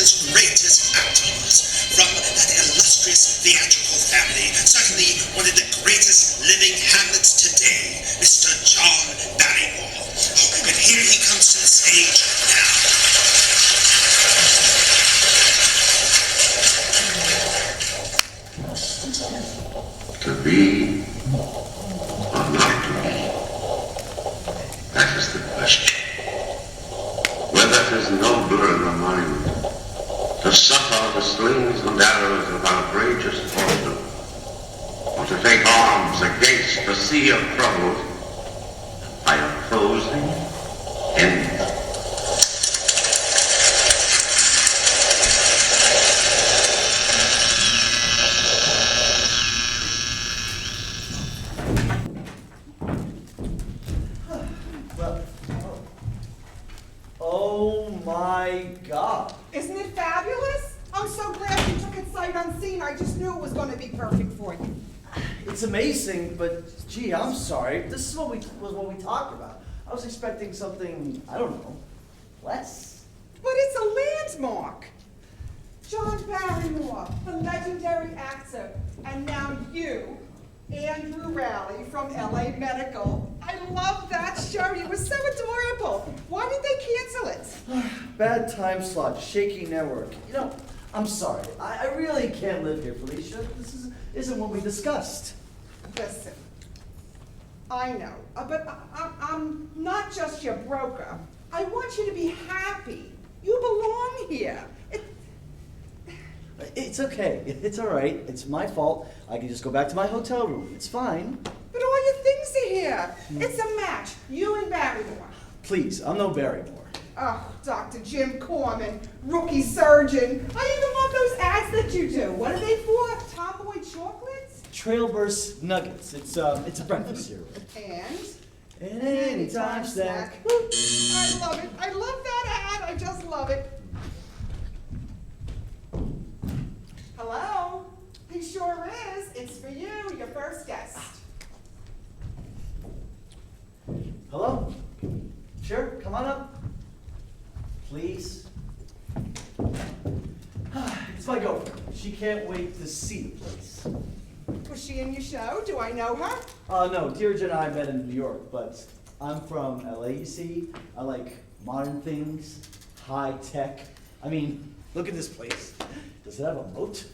America's greatest actors from that illustrious theatrical family, certainly one of the greatest living Hamlets today, Mr. John Barrymore. Oh, and here he comes to the stage now. To be or not to be? That is the question. Whether it is nobler in the mind to suffer the slings and arrows of outrageous fortune, or to take arms against the sea of troubles by opposing ends. Oh my God. Isn't it fabulous? I'm so glad you took it sight unseen. I just knew it was going to be perfect for you. It's amazing, but gee, I'm sorry. This is what we talked about. I was expecting something, I don't know, less. But it's a landmark. John Barrymore, the legendary actor, and now you, Andrew Rowley from LA Medical. I love that show. You were so adorable. Why did they cancel it? Bad time slot, shaky network. You know, I'm sorry. I really can't live here, Felicia. This isn't what we discussed. Listen, I know, but I'm not just your broker. I want you to be happy. You belong here. It's okay. It's all right. It's my fault. I can just go back to my hotel room. It's fine. But all your things are here. It's a match. You and Barrymore. Please, I'm no Barrymore. Oh, Dr. Jim Corman, rookie surgeon. I even love those ads that you do. What are they for? Tomboy chocolates? Trailburst Nuggets. It's a breakfast cereal. And? An anytime snack. I love it. I love that ad. I just love it. Hello? He sure is. It's for you, your first guest. Hello? Sure, come on up. Please. It's my girlfriend. She can't wait to see the place. Was she in your show? Do I know her? No, Deirdre and I met in New York, but I'm from LA, you see. I like modern things, high tech. I mean, look at this place. Does it have a moat?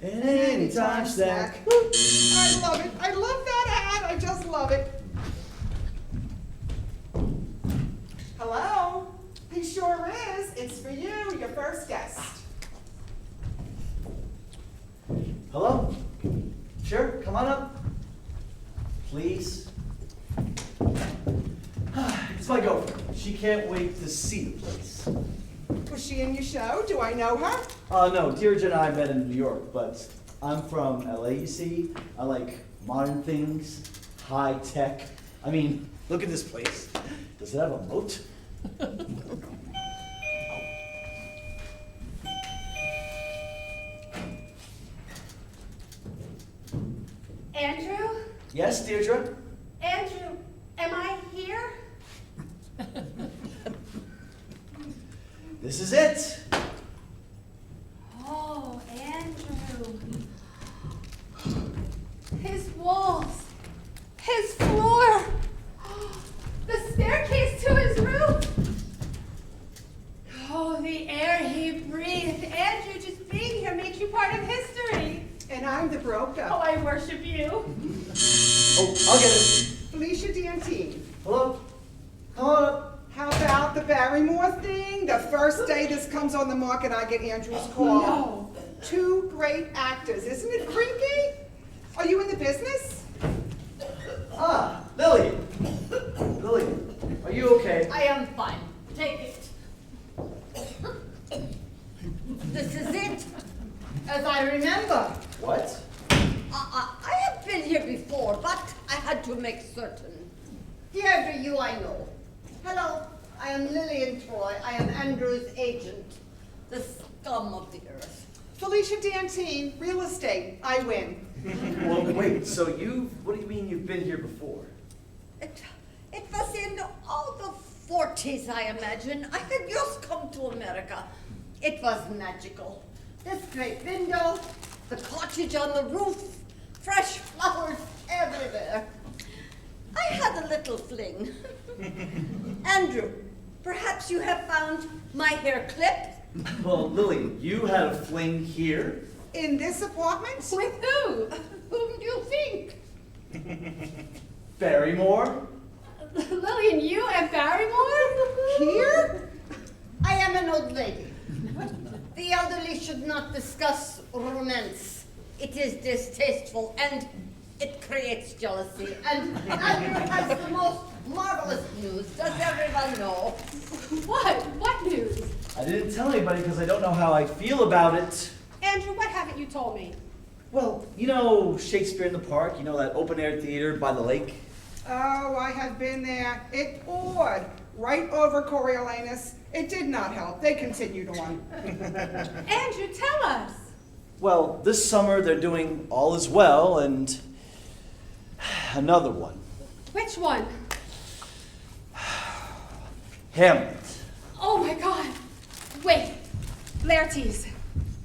An anytime snack. I love it. I love that ad. I just love it. Hello? He sure is. It's for you, your first guest. Hello? Sure, come on up. Please. It's my girlfriend. She can't wait to see the place. Was she in your show? Do I know her? No, Deirdre and I met in New York, but I'm from LA, you see. I like modern things, high tech. I mean, look at this place. Does it have a moat? Andrew? Yes, Deirdre? Andrew, am I here? This is it. Oh, Andrew. His walls. His floor. The staircase to his room. Oh, the air he breathed. Andrew, just being here makes you part of history. And I'm the broker. Oh, I worship you. Oh, I'll get it. Felicia Dantine. Hello? Come on up. How about the Barrymore thing? The first day this comes on the market, I get Andrew's call. No. Two great actors. Isn't it creepy? Are you in the business? Ah, Lily. Lily, are you okay? I am fine. Take it. This is it. you I know. Hello, I am Lillian Troy. I am Andrew's agent. The scum of the earth. Felicia Dantine, real estate. I win. Well, wait, so what do you mean you've been here before? It was in all the 40s, I imagine. I had just come to America. It was magical. This great window, the cottage on the roof, fresh flowers everywhere. I had a little fling. Andrew, perhaps you have found my hair clip? Well, Lily, you had a fling here? In this apartment? With who? Whom do you think? Barrymore? Lillian, you and Barrymore? Here? I am an old lady. The elderly should not discuss romance. It is distasteful and it creates jealousy. And Andrew has the most marvelous news. Does everyone know? What? What news? I didn't tell anybody because I don't know how I feel about it. Andrew, what haven't you told me? Well, you know Shakespeare in the Park? You know that open-air theater by the lake? Oh, I have been there. It poured right over Coriolanus. It did not help. They continued on. Andrew, tell us. Well, this summer they're doing All Is Well and another one. Which one? Hamlet. Oh my God. Wait. Laertes.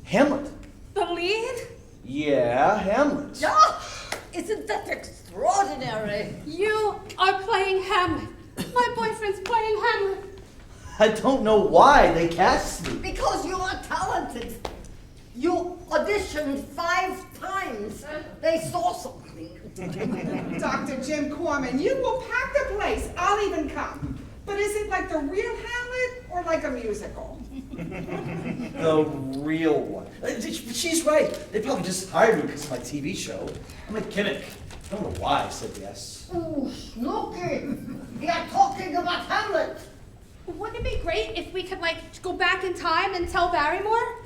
Hamlet? The lead? Yeah, Hamlet. Oh, isn't that extraordinary? You are playing Hamlet. My boyfriend's playing Hamlet. I don't know why they cast me. Because you are talented. You auditioned 5 times. They saw something. Dr. Jim Corman, you will pack the place. I'll even come. But is it like the real Hamlet or like a musical? The real one. She's right. They probably just hired me because of my TV show. I'm a gimmick. I don't know why I said yes. Ooh, Snooky, we are talking about Hamlet. Wouldn't it be great if we could, like, go back in time and tell Barrymore?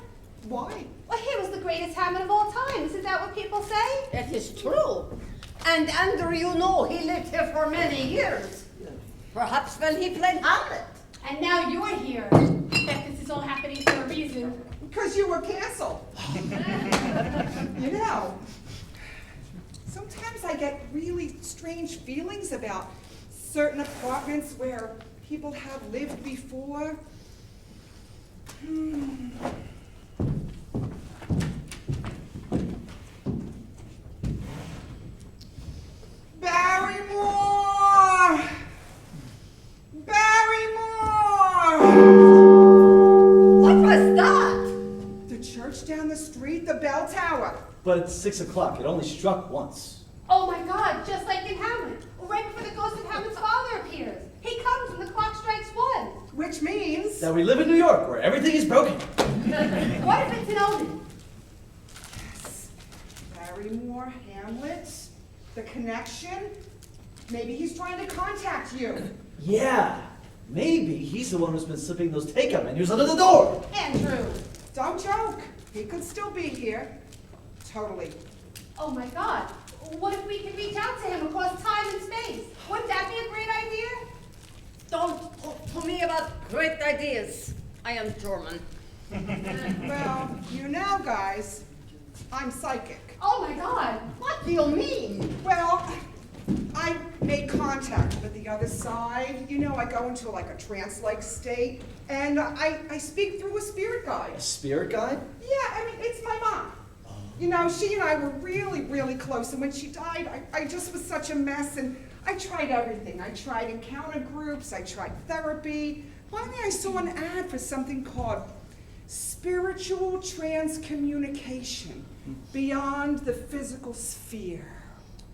Why? Well, he was the greatest Hamlet of all time. Isn't that what people say? That is true. And Andrew, you know, he lived here for many years. Perhaps when he played Hamlet. And now you're here. I bet this is all happening for a reason. Because you were canceled. You know, sometimes I get really strange feelings about certain apartments where people have lived before. Barrymore! Barrymore! What was that? The church down the street, the bell tower. But it's 6 o'clock. It only struck once. Oh my God, just like in Hamlet. Right before the ghost of Hamlet's father appears. He comes when the clock strikes 1. Which means... That we live in New York where everything is broken. What if it's an omen? Yes. Barrymore, Hamlet, the connection. Maybe he's trying to contact you. Yeah. Maybe he's the one who's been slipping those takeout menus under the door. Andrew. Don't joke. He could still be here. Totally. Oh my God. What if we could reach out to him across time and space? Wouldn't that be a great idea? Don't talk to me about great ideas. I am German. Well, you know, guys, I'm psychic. Oh my God. What do you mean? Well, I made contact with the other side. You know, I go into like a trance-like state, and I speak through a spirit guide. A spirit guide? Yeah, I mean, it's my mom. You know, she and I were really, really close, and when she died, I just was such a mess, and I tried everything. I tried encounter groups, I tried therapy. Finally, I saw an ad for something called spiritual transcommunication beyond the physical sphere.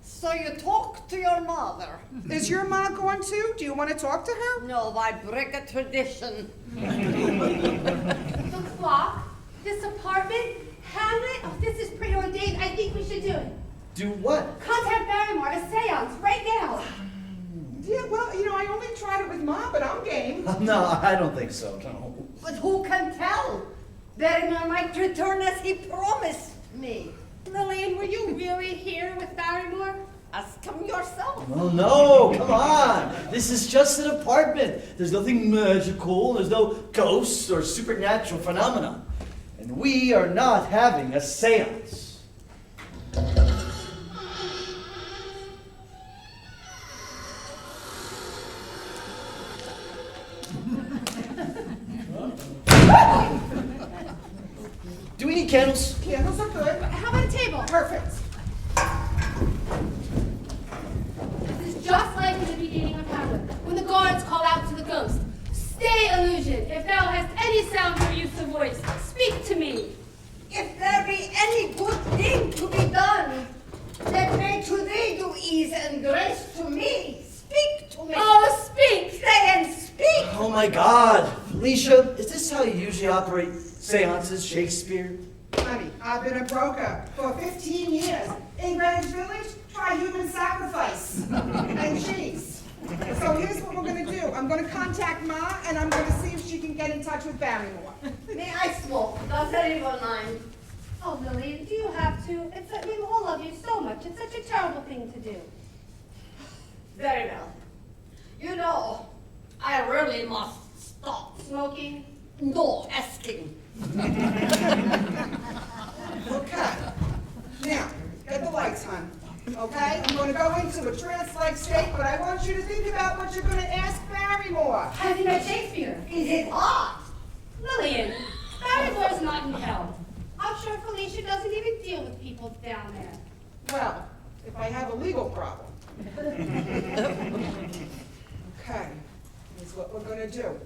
So you talk to your mother? Is your mom going too? Do you want to talk to her? No, I break a tradition. The clock, this apartment, Hamlet. Oh, this is preordained. I think we should do it. Do what? Contact Barrymore, a seance, right now. Yeah, well, you know, I only tried it with Mom, but I'm game. No, I don't think so. No. But who can tell? Barrymore might return as he promised me. Lillian, were you really here with Barrymore? Ask him yourself. Oh, no, come on. This is just an apartment. There's nothing magical. There's no ghosts or supernatural phenomena. And we are not having a seance. Do we need candles? Candles are good. How about a table? Perfect. This is just like in the beginning of Hamlet, when the guards call out to the ghost. Stay, illusion, if thou hast any sound or use of voice, speak to me. If there be any good thing to be done, that may to thee do ease and grace to me. Speak to me. Oh, speak! Stay and speak. Oh my God. Felicia, is this how you usually operate seances, Shakespeare? Honey, I've been a broker for 15 years. In Greenwich Village, try human sacrifice and cheese. So here's what we're going to do. I'm going to contact Ma, and I'm going to see if she can get in touch with Barrymore. May I smoke? Does anyone mind? Oh, Lillian, do you have to? We all love you so much. It's such a terrible thing to do. Very well. You know, I really must stop. Smoking? No, asking. Okay. Now, get the lights on. Okay? I'm going to go into a trance-like state, but I want you to think about what you're going to ask Barrymore. Has he read Shakespeare? Is it hot? Lillian, Barrymore's not in hell. I'm sure Felicia doesn't even deal with people down there. Well, if I have a legal problem. Okay, here's what we're going to do.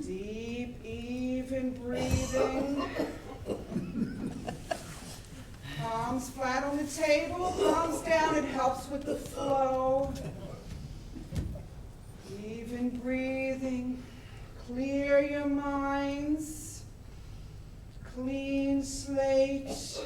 Deep, even breathing. Palms flat on the table, palms down, it helps with the flow. Even breathing, clear your minds, clean slate.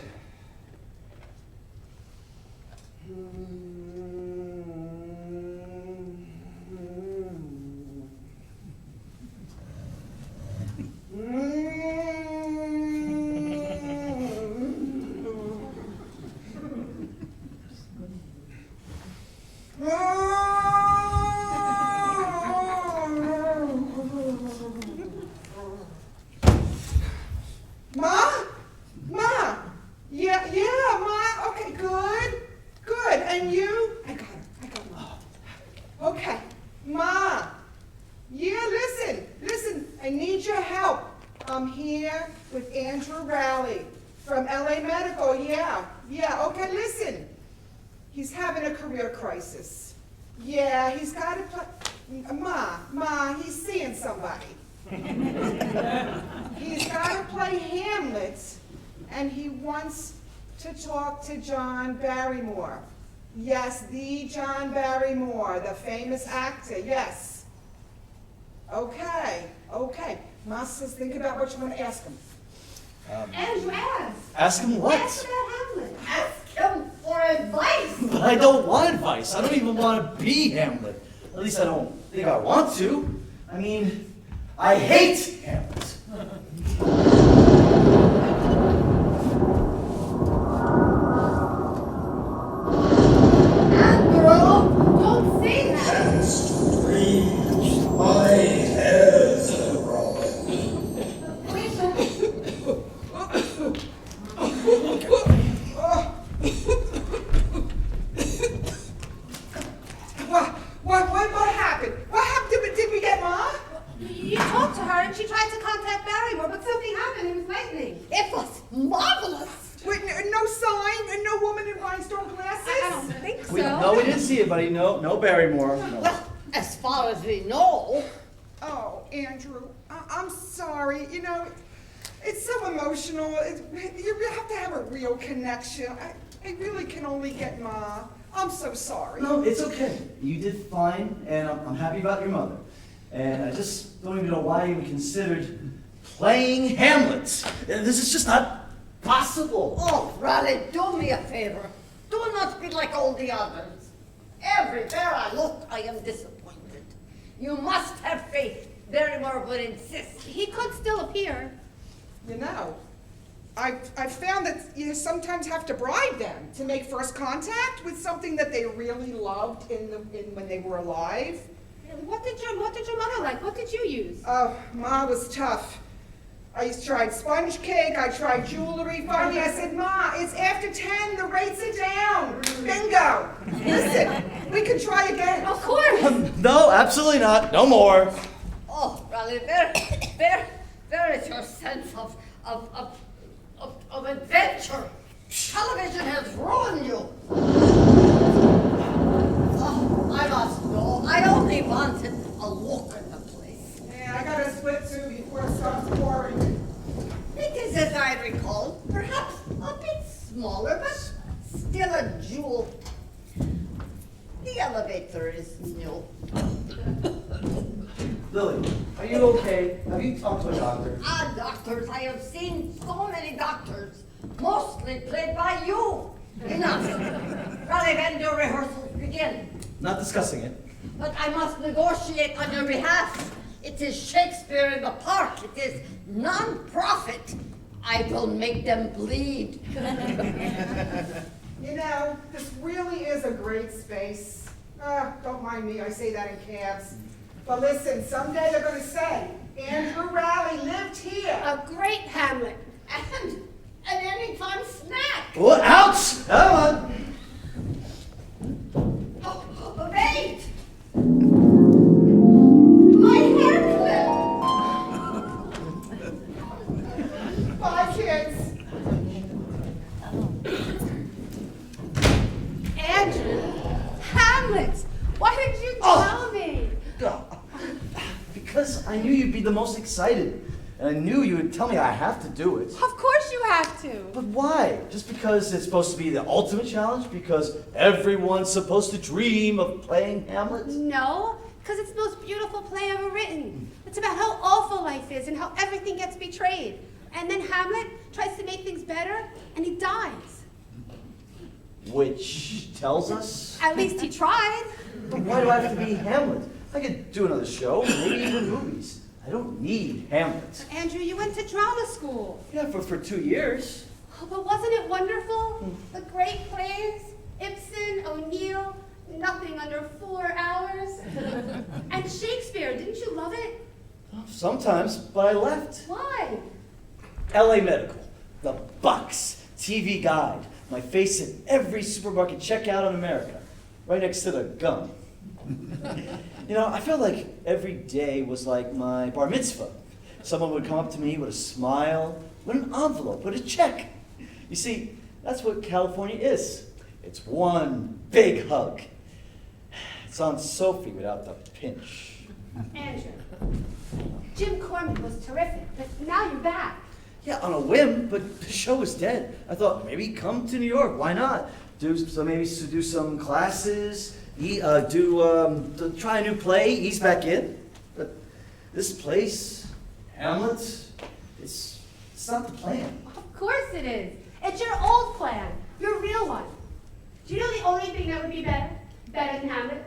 Ma, okay, good, and you? I got her, Ma. Okay, Ma, yeah, listen, I need your help. I'm here with Andrew Rowley from LA Medical, yeah, okay, listen. He's having a career crisis. Yeah, he's got to play, Ma, he's seeing somebody. He's got to play Hamlet, and he wants to talk to John Barrymore. Yes, the John Barrymore, the famous actor, yes. Okay. Ma says think about what you want to ask him. Andrew, ask. Ask him what? Ask about Hamlet. Ask him for advice. But I don't want advice. I don't even want to be Hamlet. At least I don't think I want to. I mean, I hate Hamlet. Andrew, don't say that. Strange, my hairs are growing. What happened? What happened? Did we get Ma? You talked to her and she tried to contact Barrymore, but something happened. It was lightning. It was marvelous. Wait, no sign and no woman in rhinestone glasses? I don't think so. No, we didn't see it, buddy. No Barrymore. No. Well, as far as we know. Oh, Andrew, I'm sorry. You know, it's so emotional. You have to have a real connection. I really can only get Ma. I'm so sorry. No, it's okay. You did fine, and I'm happy about your mother. And I just don't even know why you considered playing Hamlet. This is just not possible. Oh, Raleigh, do me a favor. Do not be like all the others. Everywhere I look, I am disappointed. You must have faith. Barrymore would insist. He could still appear. You know, I've found that you sometimes have to bribe them to make first contact with something that they really loved when they were alive. What did your mother like? What did you use? Oh, Ma was tough. I tried sponge cake, I tried jewelry. Finally, I said, Ma, it's after 10, the rates are down. Bingo. Listen, we can try again. Of course. No, absolutely not. No more. Oh, Raleigh, where is your sense of adventure? Television has ruined you. Oh, I must go. I only wanted a look at the place. Yeah, I gotta split too before it starts pouring. It is, as I recall, perhaps a bit smaller, but still a jewel. The elevator is new. Lily, are you okay? Have you talked to a doctor? Doctors, I have seen so many doctors, mostly played by you. Enough. Raleigh, when do rehearsals begin? Not discussing it. But I must negotiate on your behalf. It is Shakespeare in the Park. It is non-profit. I will make them bleed. You know, this really is a great space. Don't mind me, I say that in cabs. But listen, someday they're going to say, Andrew Raleigh lived here. A great Hamlet. And an anytime snack. Well, ouch! Come on. Oh, wait! My hair clip! Bye, kids. Andrew, Hamlet, why did you tell me? Because I knew you'd be the most excited. And I knew you would tell me I have to do it. Of course you have to. But why? Just because it's supposed to be the ultimate challenge? Because everyone's supposed to dream of playing Hamlet? No, because it's the most beautiful play ever written. It's about how awful life is and how everything gets betrayed. And then Hamlet tries to make things better, and he dies. Which tells us? At least he tried. But why do I have to be Hamlet? I could do another show, maybe even movies. I don't need Hamlet. Andrew, you went to drama school. Yeah, for 2 years. Oh, but wasn't it wonderful? The great plays, Ibsen, O'Neill, nothing under 4 hours. And Shakespeare, didn't you love it? Sometimes, but I left. Why? LA Medical, the Bucks, TV Guide, my face in every supermarket checkout in America, right next to the gum. You know, I felt like every day was like my bar mitzvah. Someone would come up to me with a smile, with an envelope, with a check. You see, that's what California is. It's one big hug. It's on Sophie without the pinch. Andrew, Jim Corman was terrific, but now you're back. Yeah, on a whim, but the show was dead. I thought, maybe come to New York, why not? Maybe do some classes, try a new play, ease back in. But this place, Hamlet, it's not the plan. Of course it is. It's your old plan, your real one. Do you know the only thing that would be better than Hamlet?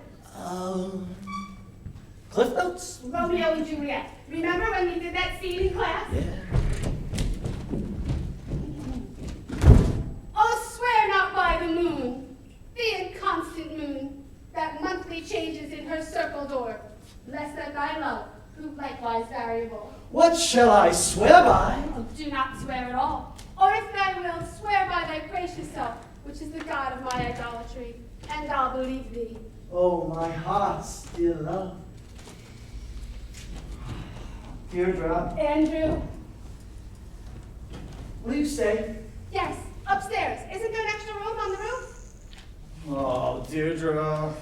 Cliff Notes? Romeo and Juliet. Remember when we did that scene in class? Yeah. Oh, swear not by the moon, the inconstant moon, that monthly changes in her circled orb, lest that thy love prove likewise variable. What shall I swear by? Oh, do not swear at all. Or if thou wilt, swear by thy gracious self, which is the God of my idolatry, and I'll believe thee. Oh, my heart's dear love. Deirdre, Andrew. will you stay? Yes, upstairs. Isn't there an extra room on the roof? Oh, Deirdre.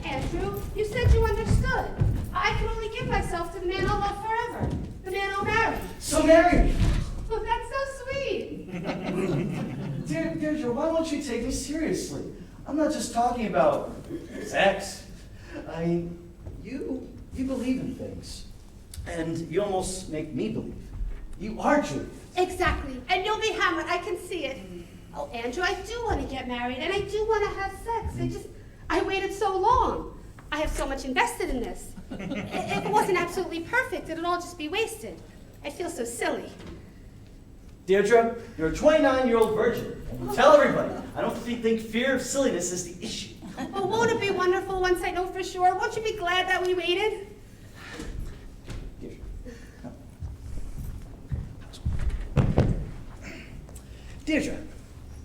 Andrew, you said you understood. I can only give myself to the man I'll love forever, the man I'll marry. So marry me. Oh, that's so sweet. Deirdre, why won't you take me seriously? I'm not just talking about sex. I mean, you believe in things. And you almost make me believe. You are Juliet. Exactly. And you'll be Hamlet. I can see it. Oh, Andrew, I do want to get married, and I do want to have sex. I waited so long. I have so much invested in this. If it wasn't absolutely perfect, it'd all just be wasted. I'd feel so silly. Deirdre, you're a 29-year-old virgin. And you tell everybody. I don't think fear of silliness is the issue. Well, won't it be wonderful once I know for sure? Won't you be glad that we waited? Deirdre,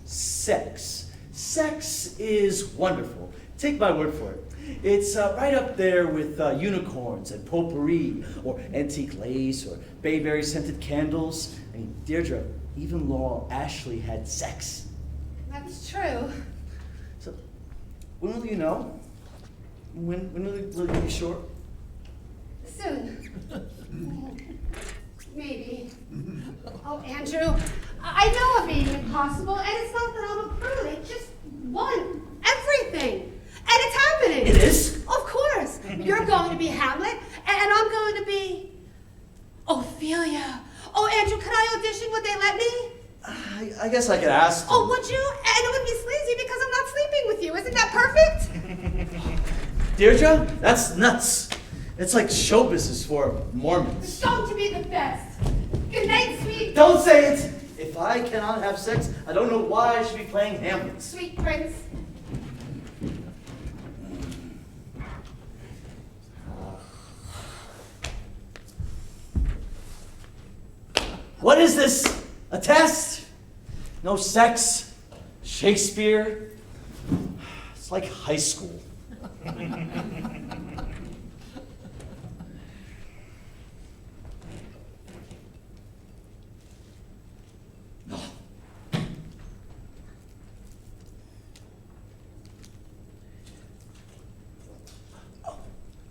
sex. Sex is wonderful. Take my word for it. It's right up there with unicorns and potpourri, or antique lace, or bayberry-scented candles. I mean, Deirdre, even Laurel Ashley had sex. That's true. So, when will you know? When will you be sure? Soon. Maybe. Oh, Andrew, I know I'm being impossible, and it's not that I'm a prude. I just want everything. And it's happening. It is? Of course. You're going to be Hamlet, and I'm going to be Ophelia. Oh, Andrew, could I audition? Would they let me? I guess I could ask them. Oh, would you? And it would be sleazy because I'm not sleeping with you. Isn't that perfect? Deirdre, that's nuts. It's like show business for Mormons. It's going to be the best. Good night, sweet. Don't say it! If I cannot have sex, I don't know why I should be playing Hamlet. Sweet prince. What is this? A test? No sex? Shakespeare? It's like high school.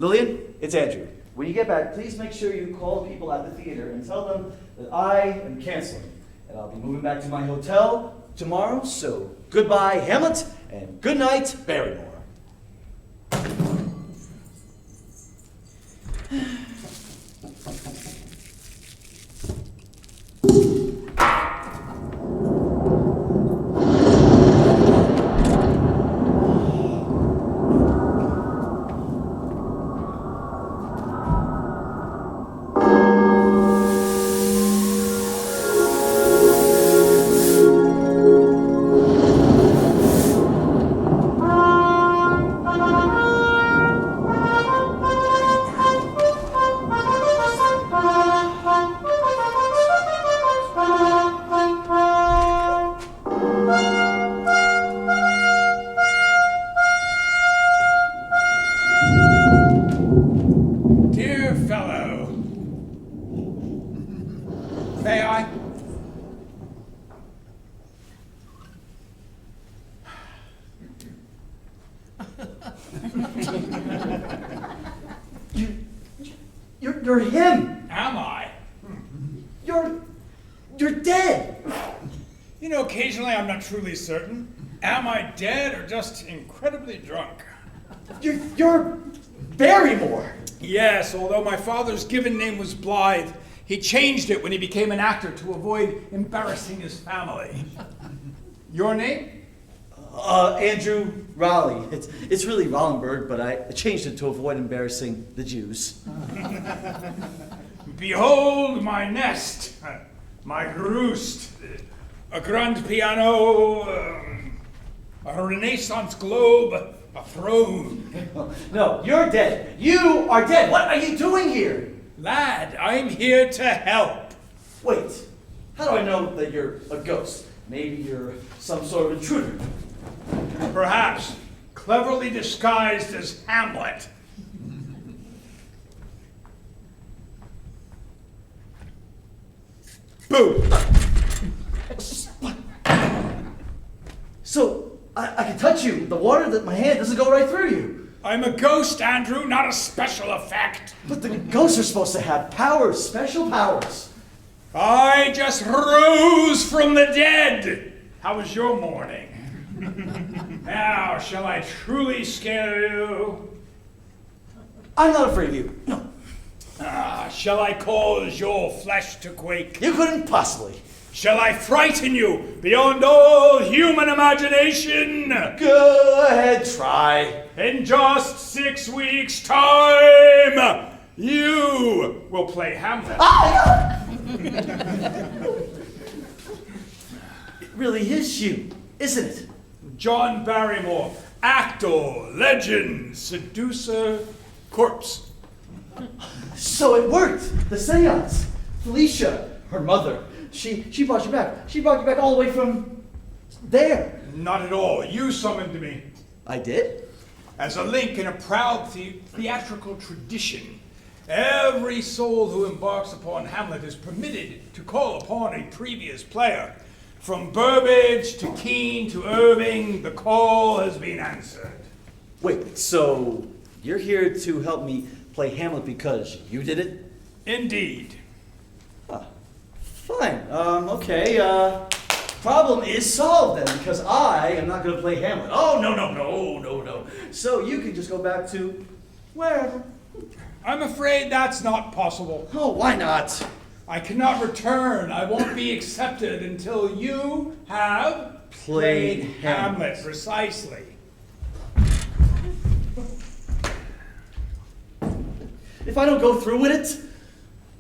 Lillian, it's Andrew. When you get back, please make sure you call people at the theater and tell them that I am canceling. And I'll be moving back to my hotel tomorrow, so goodbye, Hamlet, and good night, Barrymore. You're him. Am I? You're dead. You know, occasionally I'm not truly certain. Am I dead or just incredibly drunk? You're Barrymore. Yes, although my father's given name was Blythe, he changed it when he became an actor to avoid embarrassing his family. Your name? Andrew Raleigh. It's really Rollenberg, but I changed it to avoid embarrassing the Jews. Behold my nest, my roost, a grand piano, a Renaissance globe, a throne. No, you're dead. You are dead. What are you doing here? Lad, I'm here to help. Wait, how do I know that you're a ghost? Maybe you're some sort of intruder. Perhaps cleverly disguised as Hamlet. Boo! So, I can touch you. The water that my hand doesn't go right through you. I'm a ghost, Andrew, not a special effect. But the ghosts are supposed to have powers, special powers. I just rose from the dead. How was your morning? Now, shall I truly scare you? I'm not afraid of you. No. Shall I cause your flesh to quake? You couldn't possibly. Shall I frighten you beyond all human imagination? Go ahead, try. In just 6 weeks' time, you will play Hamlet. really is you, isn't it? John Barrymore, actor, legend, seducer, corpse. So it worked. The seance. Felicia, her mother, she brought you back. She brought you back all the way from there. Not at all. You summoned me. I did? As a link in a proud theatrical tradition, every soul who embarks upon Hamlet is permitted to call upon a previous player. From Burbage to Keene to Irving, the call has been answered. Wait, so you're here to help me play Hamlet because you did it? Indeed. Fine. Okay. Problem is solved then, because I am not going to play Hamlet. Oh, no. So you can just go back to wherever. I'm afraid that's not possible. Oh, why not? I cannot return. I won't be accepted until you have Played Hamlet. Precisely. If I don't go through with it,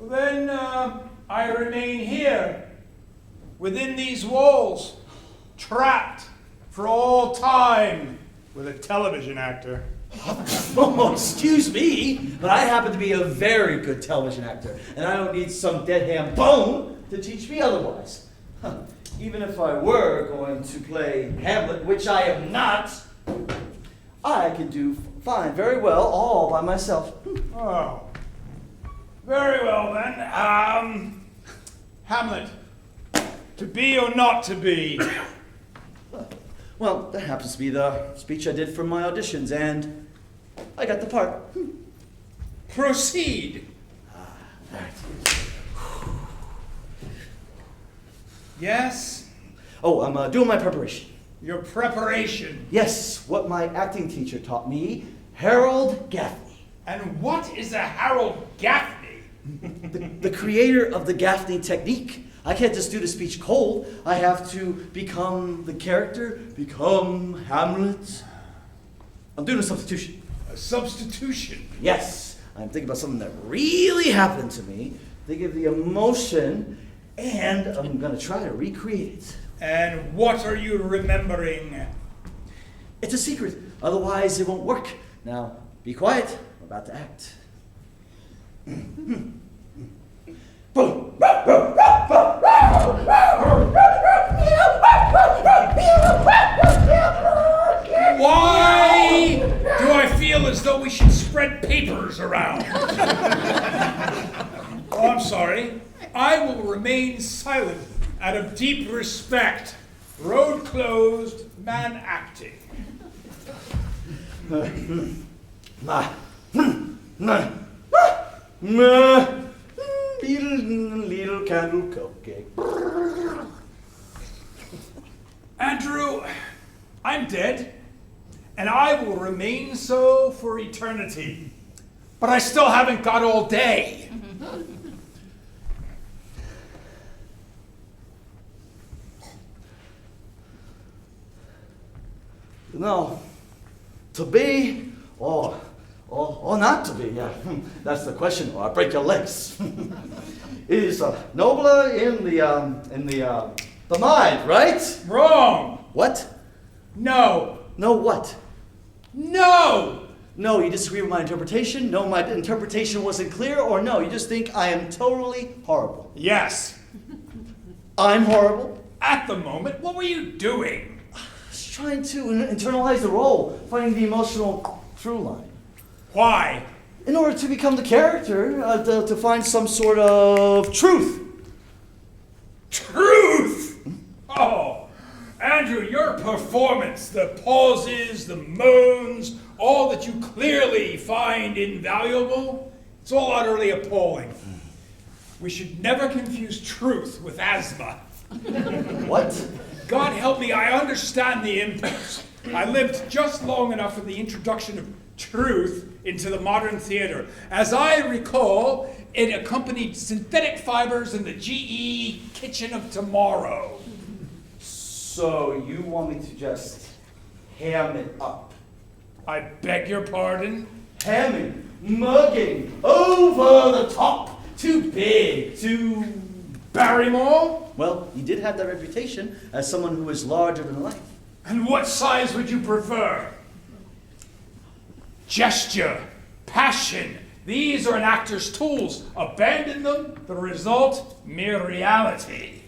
Then I remain here, within these walls, trapped for all time with a television actor. oh, excuse me, but I happen to be a very good television actor, and I don't need some dead ham bone to teach me otherwise. Even if I were going to play Hamlet, which I am not, I could do fine, very well, all by myself. Oh, very well then. Hamlet, to be or not to be? Well, that happens to be the speech I did for my auditions, and I got the part. Proceed. Yes, Oh, I'm doing my preparation. your preparation. Yes, what my acting teacher taught me, Harold Gaffney. And what is a Harold Gaffney? The creator of the Gaffney technique. I can't just do the speech cold. I have to become the character, become Hamlet. I'm doing a substitution. A substitution. Yes, I'm thinking about something that really happened to me, think of the emotion, and I'm going to try to recreate it. And what are you remembering? It's a secret, otherwise it won't work. Now, be quiet, I'm about to act. Why do I feel as though we should spread papers around? Oh, I'm sorry. I will remain silent out of deep respect. Road closed, man acting. Little candle cupcake. Andrew, I'm dead, and I will remain so for eternity. But I still haven't got all day. No, to be or not to be, yeah, that's the question, or I break your legs. It is nobler in the mind, right? Wrong. What? No. No what? No. No, you disagree with my interpretation? No, my interpretation wasn't clear? Or no, you just think I am totally horrible? Yes. I'm horrible? At the moment, what were you doing? Just trying to internalize the role, finding the emotional through line. Why? In order to become the character, to find some sort of truth. Truth? Oh, Andrew, your performance, the pauses, the moans, all that you clearly find invaluable, it's all utterly appalling. We should never confuse truth with asthma. What? God help me, I understand the impulse. I lived just long enough for the introduction of truth into the modern theater. As I recall, it accompanied synthetic fibers in the GE kitchen of tomorrow. So you want me to just ham it up? I beg your pardon? Hamming, mugging, over the top, too big, too... Barrymore? Well, you did have that reputation as someone who is larger than life. And what size would you prefer? Gesture, passion, these are an actor's tools. Abandon them, the result, mere reality.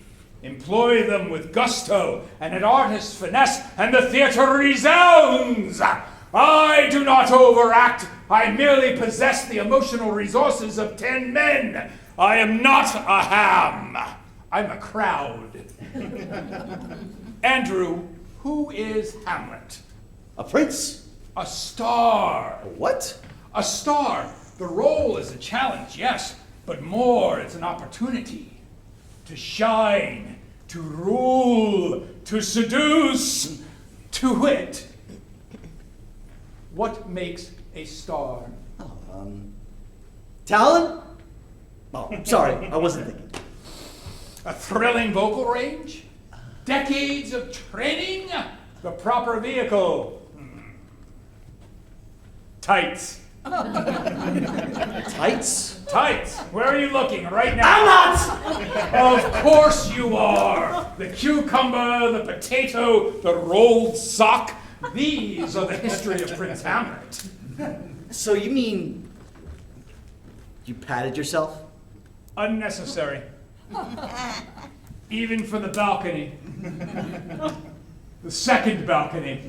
Employ them with gusto and an artist's finesse, and the theater resounds. I do not overact. I merely possess the emotional resources of 10 men. I am not a ham. I'm a crowd. Andrew, who is Hamlet? A prince? A star. A what? A star. The role is a challenge, yes, but more, it's an opportunity to shine, to rule, to seduce, to wit. What makes a star? Talent? Oh, sorry, I wasn't thinking. A thrilling vocal range? Decades of training? The proper vehicle? Tights. Tights? Tights. Where are you looking right now? I'm not! Of course you are. The cucumber, the potato, the rolled sock. These are the history of Prince Hamlet. So you mean you patted yourself? Unnecessary. Even for the balcony. The second balcony.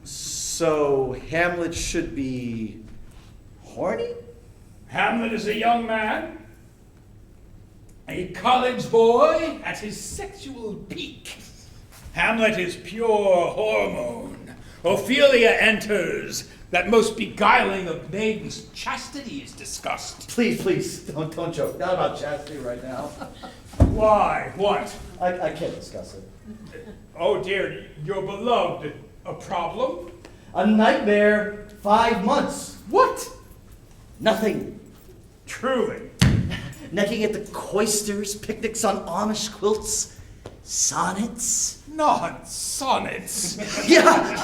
So Hamlet should be horny? Hamlet is a young man, a college boy at his sexual peak. Hamlet is pure hormone. Ophelia enters. That most beguiling of maidens, chastity is discussed. Please, don't joke. Not about chastity right now. Why? What? I can't discuss it. Oh dear, your beloved. A problem? A nightmare, 5 months. What? Nothing. Truly. Necking at the cloisters, picnics on Amish quilts, sonnets. Not sonnets. Yeah,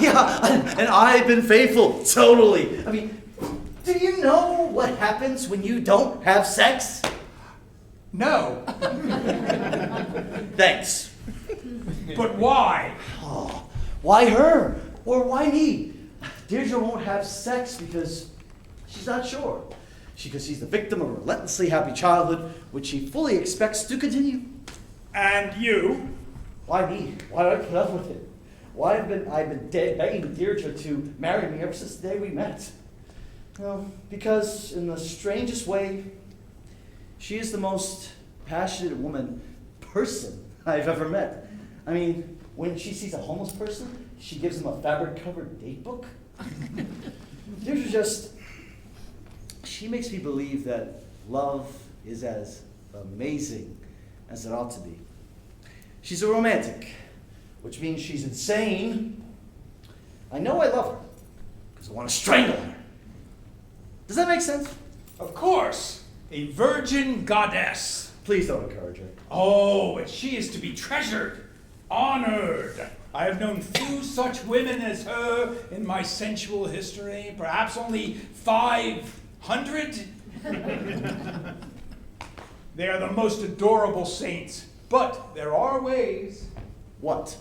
and I've been faithful, totally. I mean, do you know what happens when you don't have sex? No. Thanks. But why? Oh, why her? Or why me? Deirdre won't have sex because she's not sure. Because she's the victim of a relentlessly happy childhood, which she fully expects to continue. And you? Why me? Why did I put up with it? Why have I've been begging Deirdre to marry me ever since the day we met? Well, because in the strangest way, she is the most passionate person I've ever met. I mean, when she sees a homeless person, she gives him a fabric-covered date book. Deirdre she makes me believe that love is as amazing as it ought to be. She's a romantic, which means she's insane. I know I love her, because I want to strangle her. Does that make sense? Of course. A virgin goddess. Please don't encourage her. Oh, but she is to be treasured, honored. I have known few such women as her in my sensual history, perhaps only 500. They are the most adorable saints, but there are ways. What?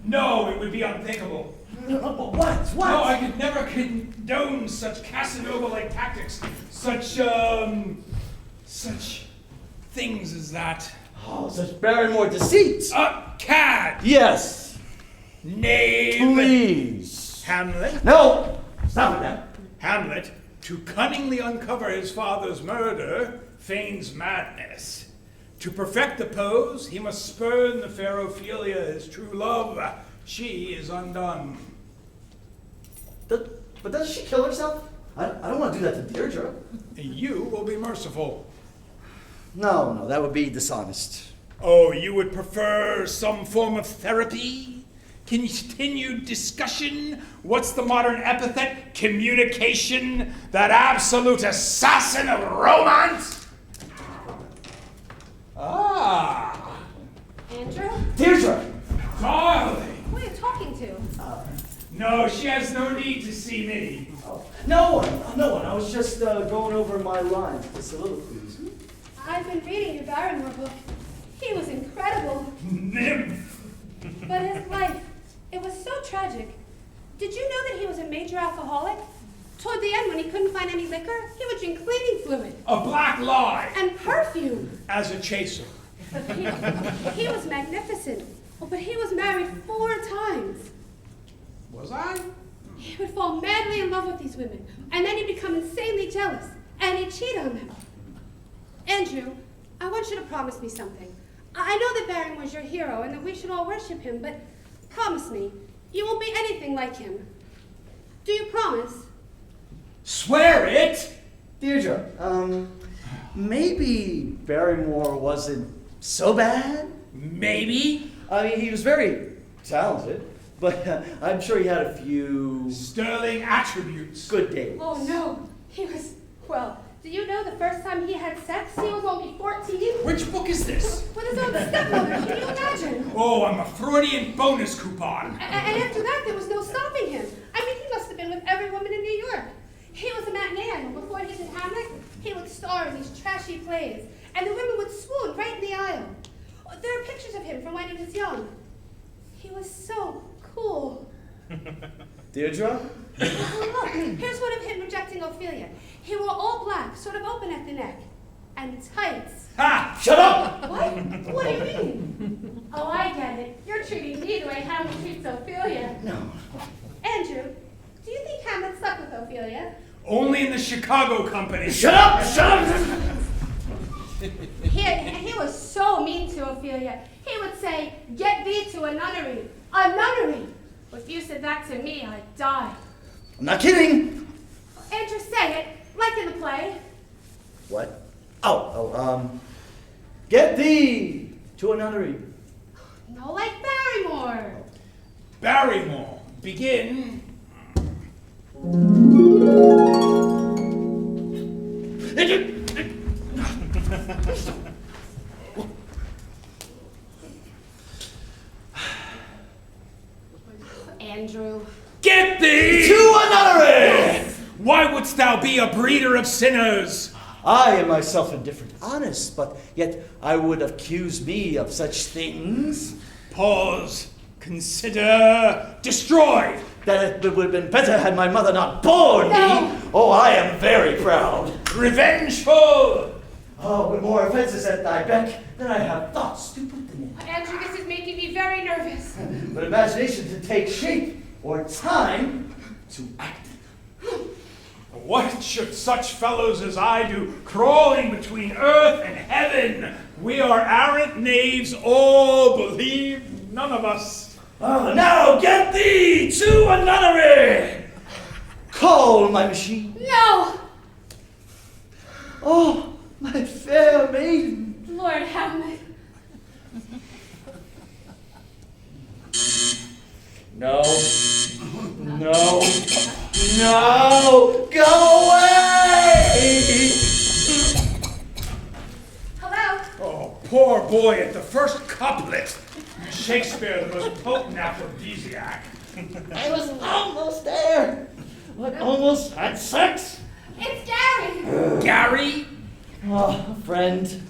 No, it would be unthinkable. What? No, I could never condone such Casanova-like tactics, such things as that. Oh, such Barrymore deceit. Cad! Yes. Knave! Please. Hamlet? No! Stop it now. Hamlet, to cunningly uncover his father's murder, feigns madness. To perfect the pose, he must spurn the fair Ophelia, his true love. She is undone. But doesn't she kill herself? I don't want to do that to Deirdre. You will be merciful. No, that would be dishonest. Oh, you would prefer some form of therapy? Continued discussion? What's the modern epithet? Communication? That absolute assassin of romance? Ah! Andrew? Deirdre! Darling! Who are you talking to? No, she has no need to see me. No one. I was just going over my lines, the soliloquies. I've been reading your Barrymore book. He was incredible. Nymph! But his life, it was so tragic. Did you know that he was a major alcoholic? Toward the end, when he couldn't find any liquor, he would drink cleaning fluid. A black lie! And perfume. As a chaser. But he was magnificent. Oh, but he was married 4 times. Was I? He would fall madly in love with these women, and then he'd become insanely jealous, and he'd cheat on them. Andrew, I want you to promise me something. I know that Barrymore's your hero, and that we should all worship him, but promise me, you won't be anything like him. Do you promise? Swear it! Deirdre, maybe Barrymore wasn't so bad? Maybe. I mean, he was very talented, but I'm sure he had a few Sterling attributes. good days. Oh, no. He was, well, do you know the first time he had sex, he was only 14? Which book is this? With his own stepmother, can you imagine? Oh, I'm a Freudian bonus coupon. And after that, there was no stopping him. I mean, he must have been with every woman in New York. He was a matinee animal. Before he did Hamlet, he would star in these trashy plays, and the women would swoon right in the aisle. There are pictures of him from when he was young. He was so cool. Deirdre? Look, here's one of him rejecting Ophelia. He wore all black, sort of open at the neck, and tights. Ha! Shut up! What? What do you mean? Oh, I get it. You're treating me the way Hamlet treats Ophelia. No. Andrew, do you think Hamlet slept with Ophelia? Only in the Chicago company. Shut up! Shut up! He was so mean to Ophelia. He would say, "Get thee to a nunnery." A nunnery! If you said that to me, I'd die. I'm not kidding! Andrew, say it, like in the play. What? Get thee to a nunnery. No, like Barrymore. Barrymore. Begin. Andrew. Get thee To a nunnery! Why wouldst thou be a breeder of sinners? I am myself indifferent, honest, but yet I would accuse me of such things. Pause. Consider. Destroyed. That it would have been better had my mother not borne No. me. Oh, I am very proud. Revengeful. Oh, with more offenses at thy beck than I have thoughts to put them in. Andrew, this is making me very nervous. But imagination to take shape, or time to act. What should such fellows as I do, crawling between earth and heaven? We are arrant knaves, all believe none of us. Oh, now get thee to a nunnery! Call my machine. No! Oh, my fair maiden. Lord Hamlet. No. No. No! Go away! Hello? Oh, poor boy at the first couplet. Shakespeare, the most potent aphrodisiac. I was almost there. I almost had sex. It's Gary. Gary? Oh, a friend.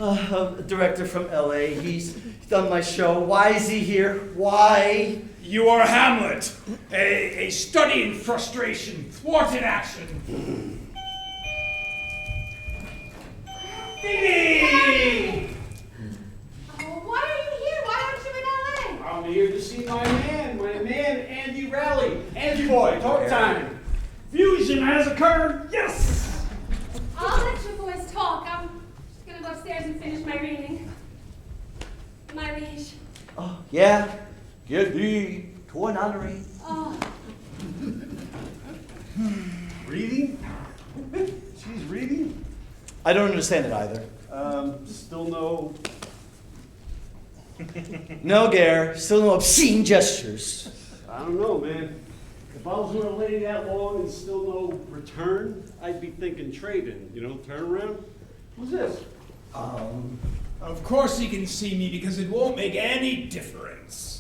A director from LA. He's done my show. Why is he here? Why? You are Hamlet, a study in frustration, thwarted action. Ding! Oh, why are you here? Why aren't you in LA? I'm here to see my man Andy Raleigh. Andy boy, talk time. Fusion has occurred, yes! I'll let you boys talk. I'm just gonna go upstairs and finish my reading. My liege. Oh, yeah. Get thee to a nunnery. Oh, Reading? She's reading? I don't understand it either. Still no. No, Gare. Still no obscene gestures. I don't know, man. If I was with a lady that long and still no return, I'd be thinking trading, turn around. Who's this? Of course he can see me because it won't make any difference.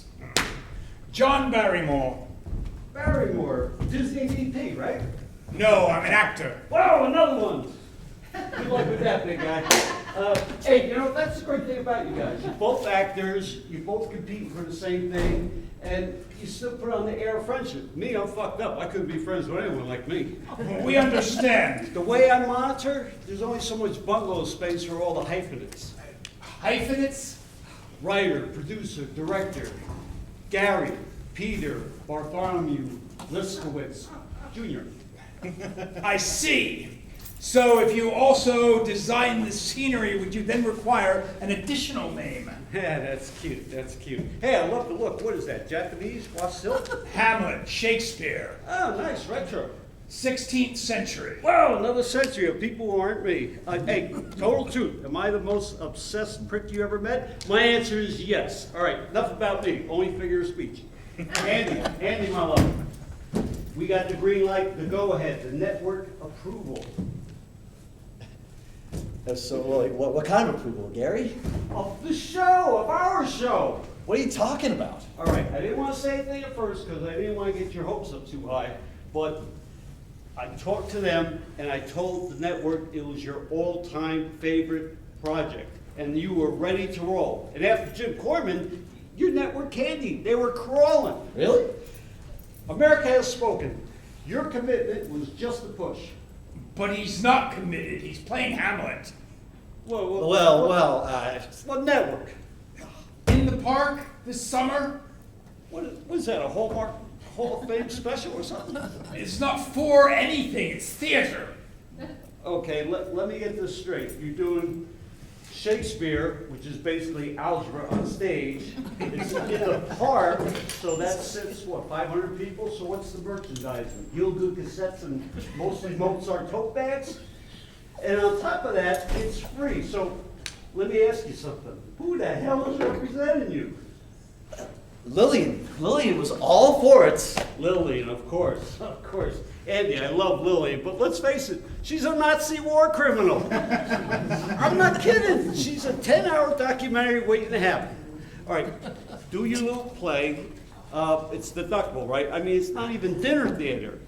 John Barrymore. Barrymore, Disney DP, right? No, I'm an actor. Wow, another one. Good luck with that, big guy. Hey, you know, that's the great thing about you guys. You're both actors, you both compete for the same thing, and you still put on the air of friendship. Me, I'm fucked up. I couldn't be friends with anyone like me. We understand. The way I monitor, there's only so much bungalow space for all the hyphenates. Hyphenates? Writer, producer, director, Gary, Peter, Bartholomew, Liskowitz, Jr. I see. So if you also design the scenery, would you then require an additional name? Yeah, that's cute, that's cute. Hey, I love the look. What is that, Japanese? Wash silk? Hamlet, Shakespeare, Oh, nice, retro. 16th century. Wow, another century of people who aren't me. Hey, total truth, am I the most obsessed prick you ever met? My answer is yes. All right, enough about me, only figure of speech. Andy, my love. We got the green light, the go-ahead, the network approval. So, like, what kind of approval, Gary? Of the show, of our show. What are you talking about? All right, I didn't want to say anything at first because I didn't want to get your hopes up too high, but I talked to them and I told the network it was your all-time favorite project and you were ready to roll. And after Jim Corman, your network candy, they were crawling. Really? America has spoken. Your commitment was just a push. But he's not committed. He's playing Hamlet. What network? In the park this summer? What is that, a Hallmark Hall of Fame special or something? It's not for anything. It's theater. Okay, let me get this straight. You're doing Shakespeare, which is basically algebra on stage. It's in a park, so that sits, what, 500 people? So what's the merchandising? You'll do cassettes and mostly Mozart tote bags? And on top of that, it's free. So let me ask you something. Who the hell is representing you? Lillian. Lillian was all for it. Lillian, of course, of course. Andy, I love Lillian, but let's face it, she's a Nazi war criminal. I'm not kidding. She's a 10-hour documentary waiting to happen. All right, do your little play. It's deductible, right? I mean, it's not even dinner theater.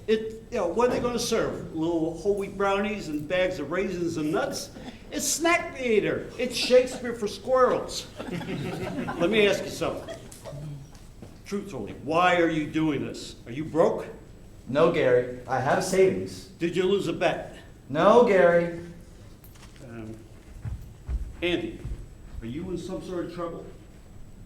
What are they going to serve? Little whole wheat brownies and bags of raisins and nuts? It's snack theater. It's Shakespeare for squirrels. Let me ask you something. Truthfully, why are you doing this? Are you broke? No, Gary. I have savings. Did you lose a bet? No, Gary. Andy, are you in some sort of trouble?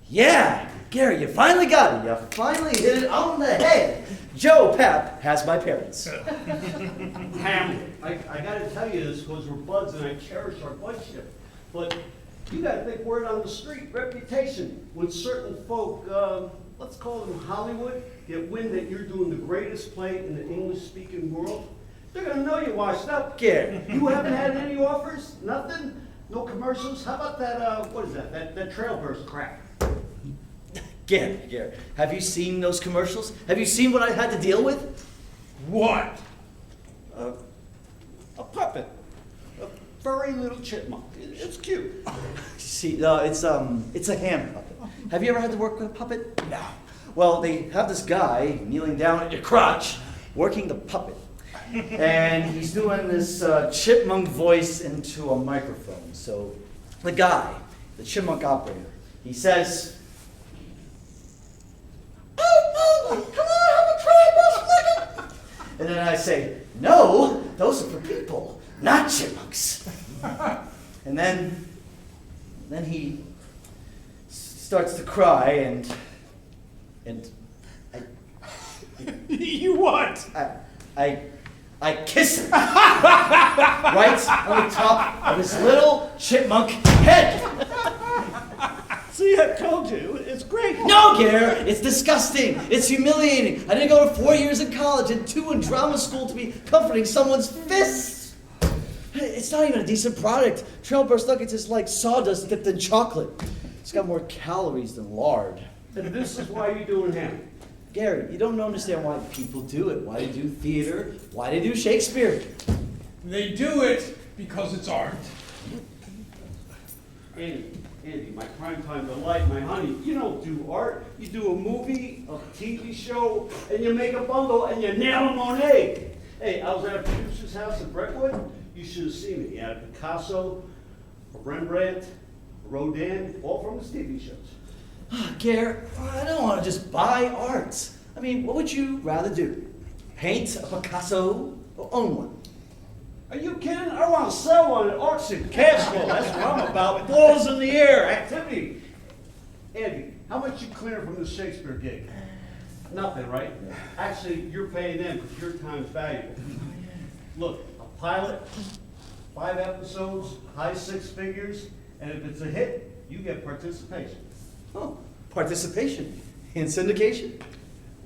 Yeah, Gary, you finally got it. You finally hit it on the head. Joe Pap has my parents. Hamlet, I gotta tell you this because we're buds and I cherish our budship. But you gotta think word on the street, reputation. When certain folk, let's call them Hollywood, get wind that you're doing the greatest play in the English-speaking world, they're gonna know you washed up. Gary. You haven't had any offers? Nothing? No commercials? How about that, what is that? That Trailburst crap? Gary, have you seen those commercials? Have you seen what I had to deal with? What? A puppet. A furry little chipmunk. It's cute. See, it's a hand puppet. Have you ever had to work with a puppet? No. Well, they have this guy kneeling down at your crotch, working the puppet. And he's doing this chipmunk voice into a microphone. So the guy, the chipmunk operator, he says, "Oh, come on, have a try, Boss Liggett." And then I say, "No, those are for people, not chipmunks." And then he starts to cry and You what? I kiss him right on the top of his little chipmunk head. See, I told you, it's great. No, Gare, it's disgusting. It's humiliating. I didn't go to 4 years in college and 2 in drama school to be comforting someone's fists. It's not even a decent product. Trailburst Nuggets is like sawdust dipped in chocolate. It's got more calories than lard. And this is why you're doing him. Gary, you don't understand why people do it, why they do theater, why they do Shakespeare. They do it because it's art. Andy, my primetime delight, my honey, you don't do art. You do a movie, a TV show, and you make a bundle and you nail a Monet. Hey, I was at a producer's house in Brentwood. You should have seen it. He had a Picasso, a Rembrandt, a Rodin, all from his TV shows. Gare, I don't want to just buy art. I mean, what would you rather do? Paint a Picasso or own one? Are you kidding? I want to sell one at auction, cash flow. That's what I'm about. Balls in the air, activity. Andy, how much you clear from the Shakespeare gig? Nothing, right? Actually, you're paying them because your time's valuable. Look, a pilot, 5 episodes, high 6 figures, and if it's a hit, you get participation. Oh, participation in syndication.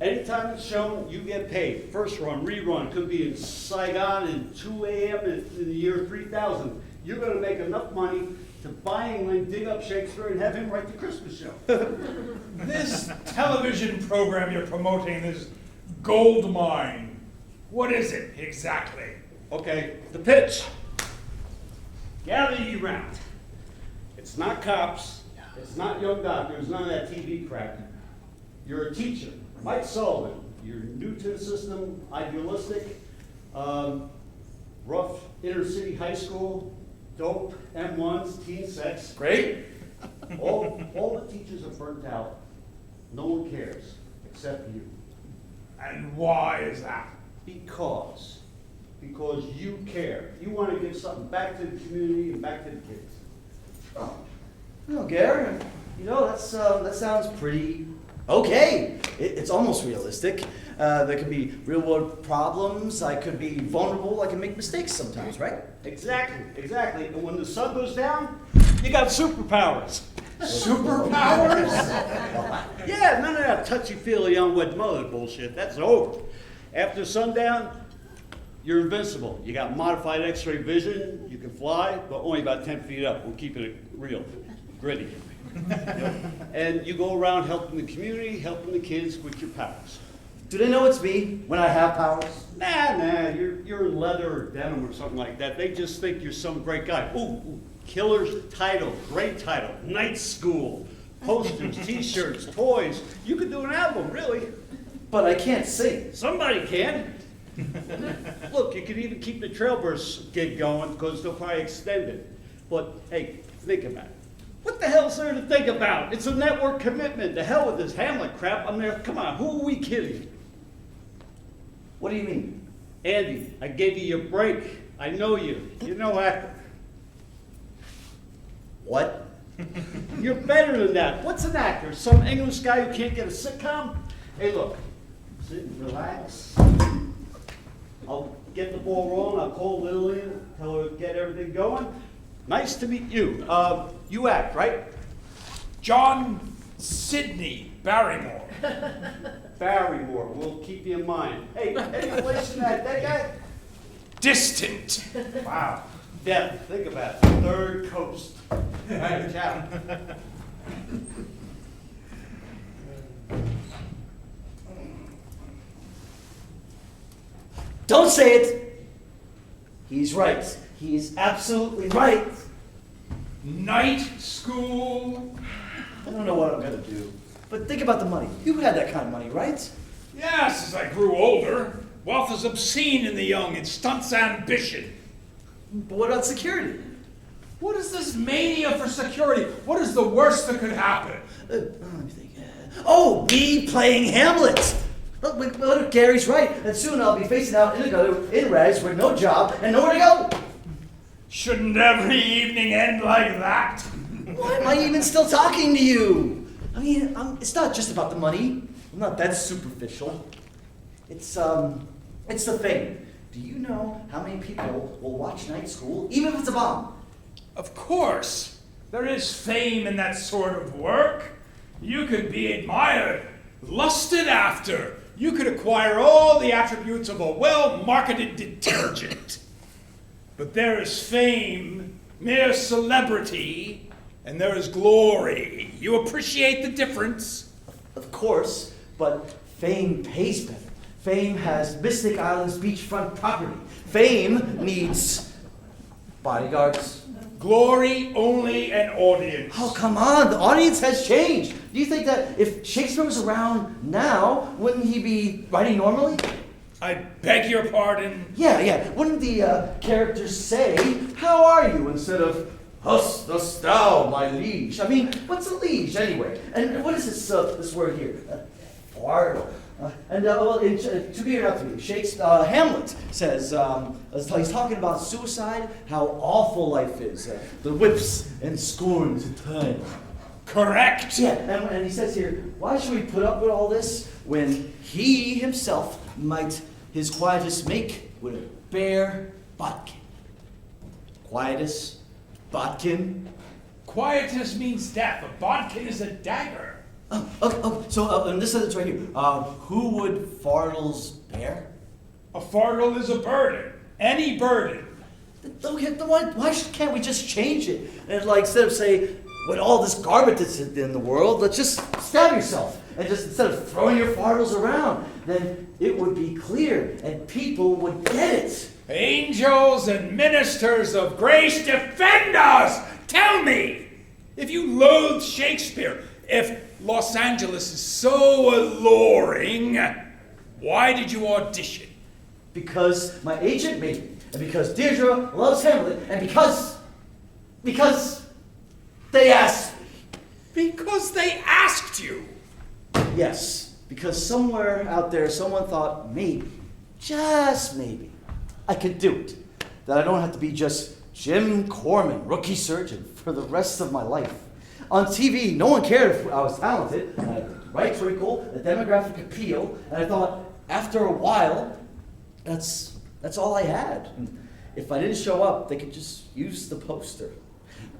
Anytime it's shown, you get paid. First run, rerun, could be in Saigon at 2 a.m. in the year 3000. You're going to make enough money to buy England, dig up Shakespeare, and have him write the Christmas show. This television program you're promoting, this gold mine, what is it exactly? Okay, the pitch. Gather ye round. It's not cops, it's not young doctors, none of that TV crap. You're a teacher. Mike Sullivan, you're new to the system, idealistic, rough inner city high school, dope, M1s, teen sex. Great. All the teachers are burnt out. No one cares, except you. And why is that? Because you care. You want to give something back to the community and back to the kids. Oh, no, Gare, you know, that sounds pretty okay. It's almost realistic. There can be real world problems. I could be vulnerable. I can make mistakes sometimes, right? Exactly. And when the sun goes down, you got superpowers. Superpowers? Yeah, none of that touchy-feely unwed mother bullshit. That's over. After sundown, you're invincible. You got modified X-ray vision. You can fly, but only about 10 feet up. We're keeping it real, gritty. And you go around helping the community, helping the kids with your powers. Do they know it's me when I have powers? Nah, you're in leather or denim or something like that. They just think you're some great guy. Ooh, killer's title, great title, night school, posters, t-shirts, toys. You could do an album, really. But I can't sing. Somebody can. Look, you could even keep the Trailburst gig going because they'll probably extend it. But hey, think about it. What the hell's there to think about? It's a network commitment. The hell with this Hamlet crap. I mean, come on, who are we kidding? What do you mean? Andy, I gave you your break. I know you. You're no actor. What? You're better than that. What's an actor? Some English guy who can't get a sitcom? Hey, look, sit and relax. I'll get the ball rolling. I'll call Lillian, tell her to get everything going. Nice to meet you. You act, right? John Sidney Barrymore. Barrymore. We'll keep you in mind. Hey, any relation to that guy? Distant. Wow. Yeah, think about it. Third coast. All right, ciao. Don't say it! He's right. He's absolutely right. Night school. I don't know what I'm gonna do. But think about the money. You had that kind of money, right? Yes, as I grew older, wealth is obscene in the young. It stunts ambition. But what about security? What is this mania for security? What is the worst that could happen? Let me think. Oh, me playing Hamlet! Look, Gary's right. And soon I'll be facing out in the gutter, in rags, with no job and nowhere to go. Shouldn't every evening end like that? Why am I even still talking to you? I mean, it's not just about the money. I'm not that superficial. It's the fame. Do you know how many people will watch Night School, even if it's a bomb? Of course. There is fame in that sort of work. You could be admired, lusted after. You could acquire all the attributes of a well-marketed detergent. But there is fame, mere celebrity, and there is glory. You appreciate the difference? Of course, but fame pays better. Fame has Mystic Island's beachfront property. Fame needs bodyguards. Glory only an audience. Oh, come on. The audience has changed. Do you think that if Shakespeare was around now, wouldn't he be writing normally? I beg your pardon? Yeah. Wouldn't the characters say, "How are you?" instead of, Dost thou, my liege? I mean, what's a liege anyway? And what is this word here? Fardel. To be or not to be, Shakespeare, Hamlet says, he's talking about suicide, how awful life is, the whips and scorns of time. Correct. Yeah, and he says here, why should we put up with all this when he himself might his quietus make with a bare bodkin? Quietus, bodkin. Quietus means death. A bodkin is a dagger. Okay. So, and this sentence right here. Who would fardels bear? A fardel is a burden. Any burden. Okay, why can't we just change it? And like, instead of say, with all this garbage that's in the world, let's just stab yourself. And just instead of throwing your fardels around, then it would be clear and people would get it. Angels and ministers of grace, defend us! Tell me, if you loathe Shakespeare, if Los Angeles is so alluring, why did you audition? Because my agent made me, and because Deirdre loves Hamlet, and because they asked me. Because they asked you. Yes, because somewhere out there, someone thought maybe, just maybe, I could do it. That I don't have to be just Jim Corman, rookie surgeon, for the rest of my life. On TV, no one cared if I was talented. I had the right twinkle, the demographic appeal, and I thought, after a while, that's all I had. And if I didn't show up, they could just use the poster.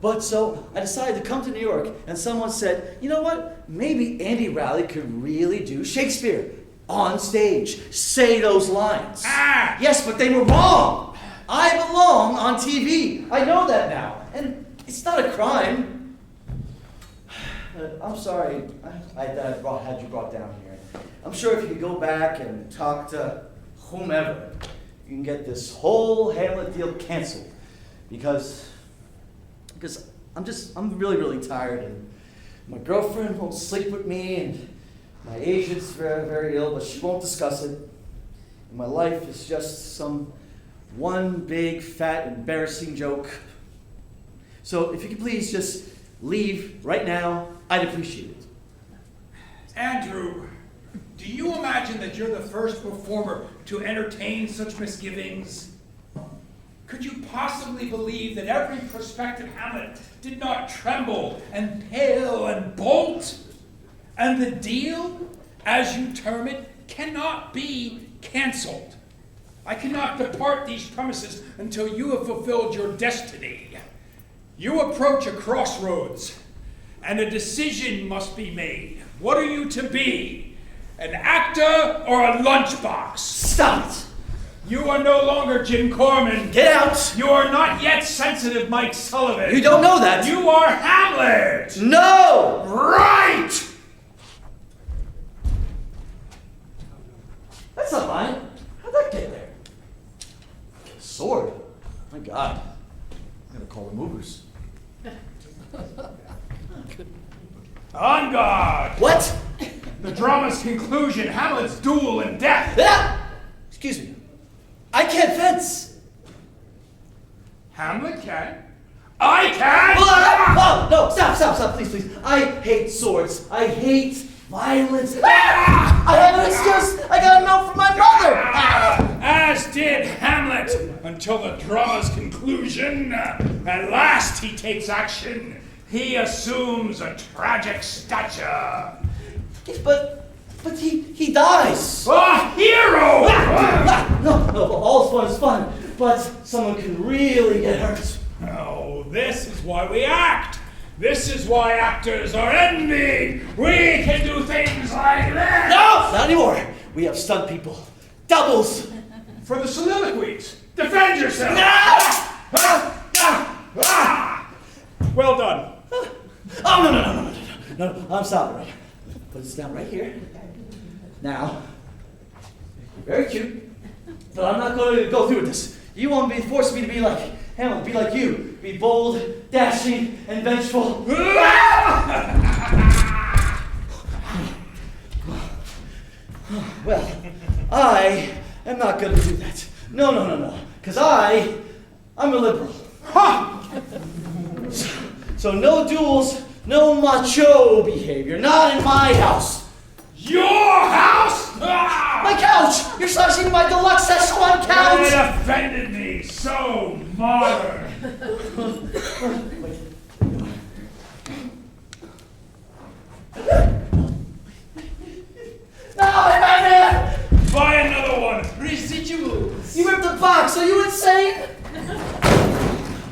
But so I decided to come to New York, and someone said, you know what? Maybe Andy Rowley could really do Shakespeare on stage, say those lines. Ah! Yes, but they were wrong. I belong on TV. I know that now, and it's not a crime. I'm sorry I had you brought down here. I'm sure if you could go back and talk to whomever, you can get this whole Hamlet deal canceled. Because I'm really, really tired, and my girlfriend won't sleep with me, and my agent's very, very ill, but she won't discuss it. And my life is just one big, fat, embarrassing joke. So if you could please just leave right now, I'd appreciate it. Andrew, do you imagine that you're the first performer to entertain such misgivings? Could you possibly believe that every prospective Hamlet did not tremble and pale and bolt? And the deal, as you term it, cannot be canceled. I cannot depart these premises until you have fulfilled your destiny. You approach a crossroads, and a decision must be made. What are you to be? An actor or a lunchbox? Stop it! You are no longer Jim Corman. Get out! You are not yet sensitive Mike Sullivan. You don't know that! You are Hamlet! No! Right! That's not mine. How'd that get there? A sword? My God. I'm gonna call the movers. On guard! What? The drama's conclusion, Hamlet's duel and death. Excuse me. I can't fence. Hamlet can. I can! Oh, no, stop, please. I hate swords. I hate violence. I have an excuse. I got a note from my mother. As did Hamlet, until the drama's conclusion. At last he takes action. He assumes a tragic stature. But he dies. A hero! No, all fun is fun, but someone can really get hurt. Oh, this is why we act. This is why actors are envied. We can do things like this. No, not anymore. We have stunt people. Doubles. For the soliloquies. Defend yourself. Well done. Oh, no, I'm sorry. Right. Put this down right here. Now, you're very cute, but I'm not going to go through with this. You want me to force me to be like Hamlet, be like you, be bold, dashing, and vengeful. Well, I am not going to do that. No, because I'm a liberal. Ha! So no duels, no macho behavior. Not in my house. Your house? Ah! My couch! You're slashing my deluxe Szechuan couch! It offended me. So modern. No, Batman! Buy another one. Residuals. You ripped the box. Are you insane?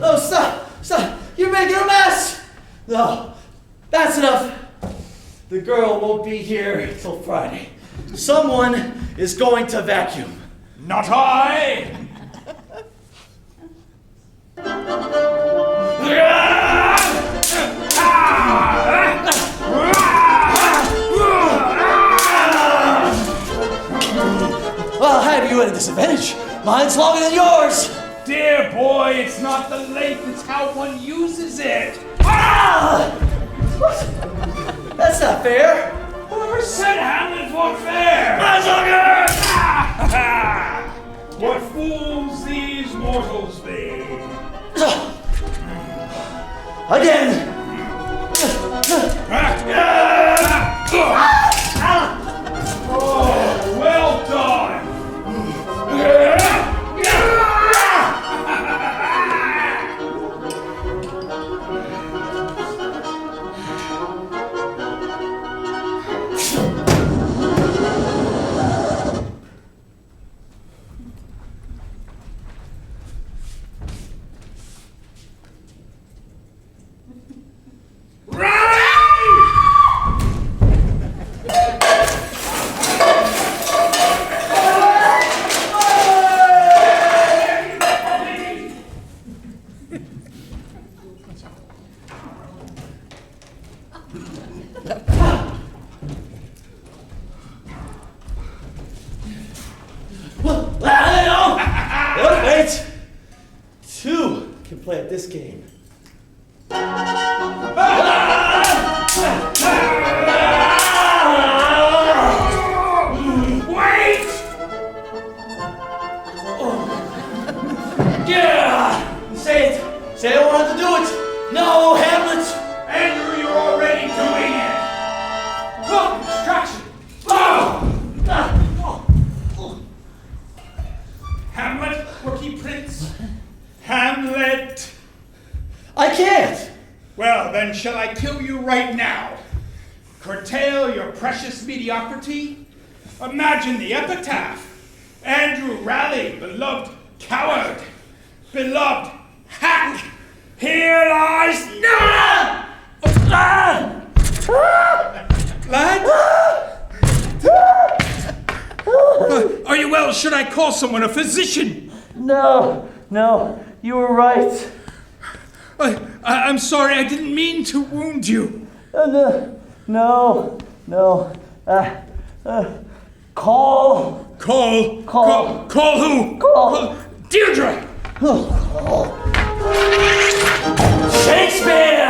No, stop. Stop. You're making a mess. No, that's enough. The girl won't be here till Friday. Someone is going to vacuum. Not I. Well, I'll have you at a disadvantage. Mine's longer than yours. Dear boy, it's not the length, it's how one uses it. Ah! What? That's not fair. Whoever said Hamlet fought fair? What fools these mortals be. Again. Oh, well done. Wait! Two can play at this game. Wait! Yeah! Say it! Say I wanted to do it! No, Hamlet! Andrew, you're already doing it! Look, distraction! Oh! Hamlet, Porky Prince? Hamlet! I can't! Well, then shall I kill you right now? Curtail your precious mediocrity? Imagine the epitaph. Andrew Raleigh, beloved coward, beloved hack, here lies none! Lad? Are you well? Should I call someone, a physician? No, you were right. I'm sorry, I didn't mean to wound you. No. Call. Call who? Call. Deirdre! Shakespeare!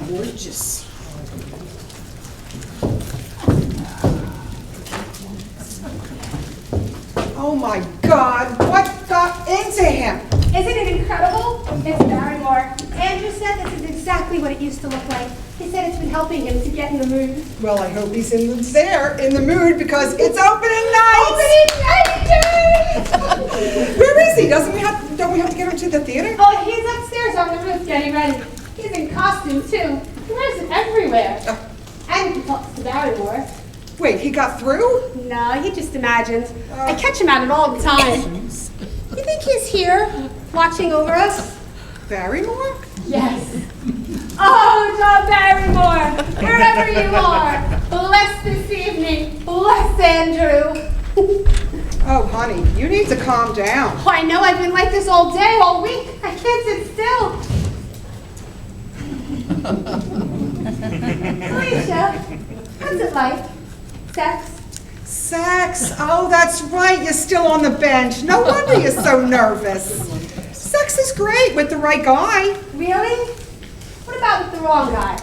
Gorgeous. Oh my God, what got into him? Isn't it incredible? It's Barrymore. Andrew said this is exactly what it used to look like. He said it's been helping him to get in the mood. Well, I hope he's in the mood because it's opening night! Opening night! to the theater? Oh, he's upstairs on the roof getting ready. He's in costume, too. He wears it everywhere. And he talks to Barrymore. Wait, he got through? No, he just imagines. I catch him at it all the time. You think he's here, watching over us? Barrymore? Yes. Oh, John Barrymore, wherever you are, bless this evening, bless Andrew. Oh, honey, you need to calm down. Oh, I know, I've been like this all day, all week. I can't sit still. Alicia, what's it like? Sex? Sex? Oh, that's right, you're still on the bench. No wonder you're so nervous. Sex is great with the right guy. Really? What about with the wrong guy?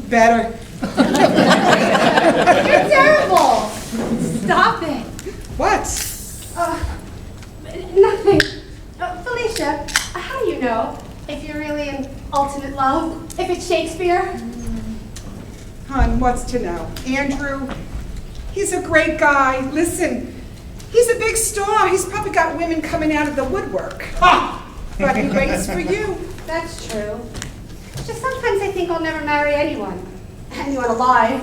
Better. You're terrible. Stop it. What? Nothing. Felicia, how do you know if you're really in ultimate love? If it's Shakespeare? Hon, what's to know? Andrew, he's a great guy. Listen, he's a big star. He's probably got women coming out of the woodwork. Ha! But he waits for you. That's true. Just sometimes I think I'll never marry anyone. Anyone alive.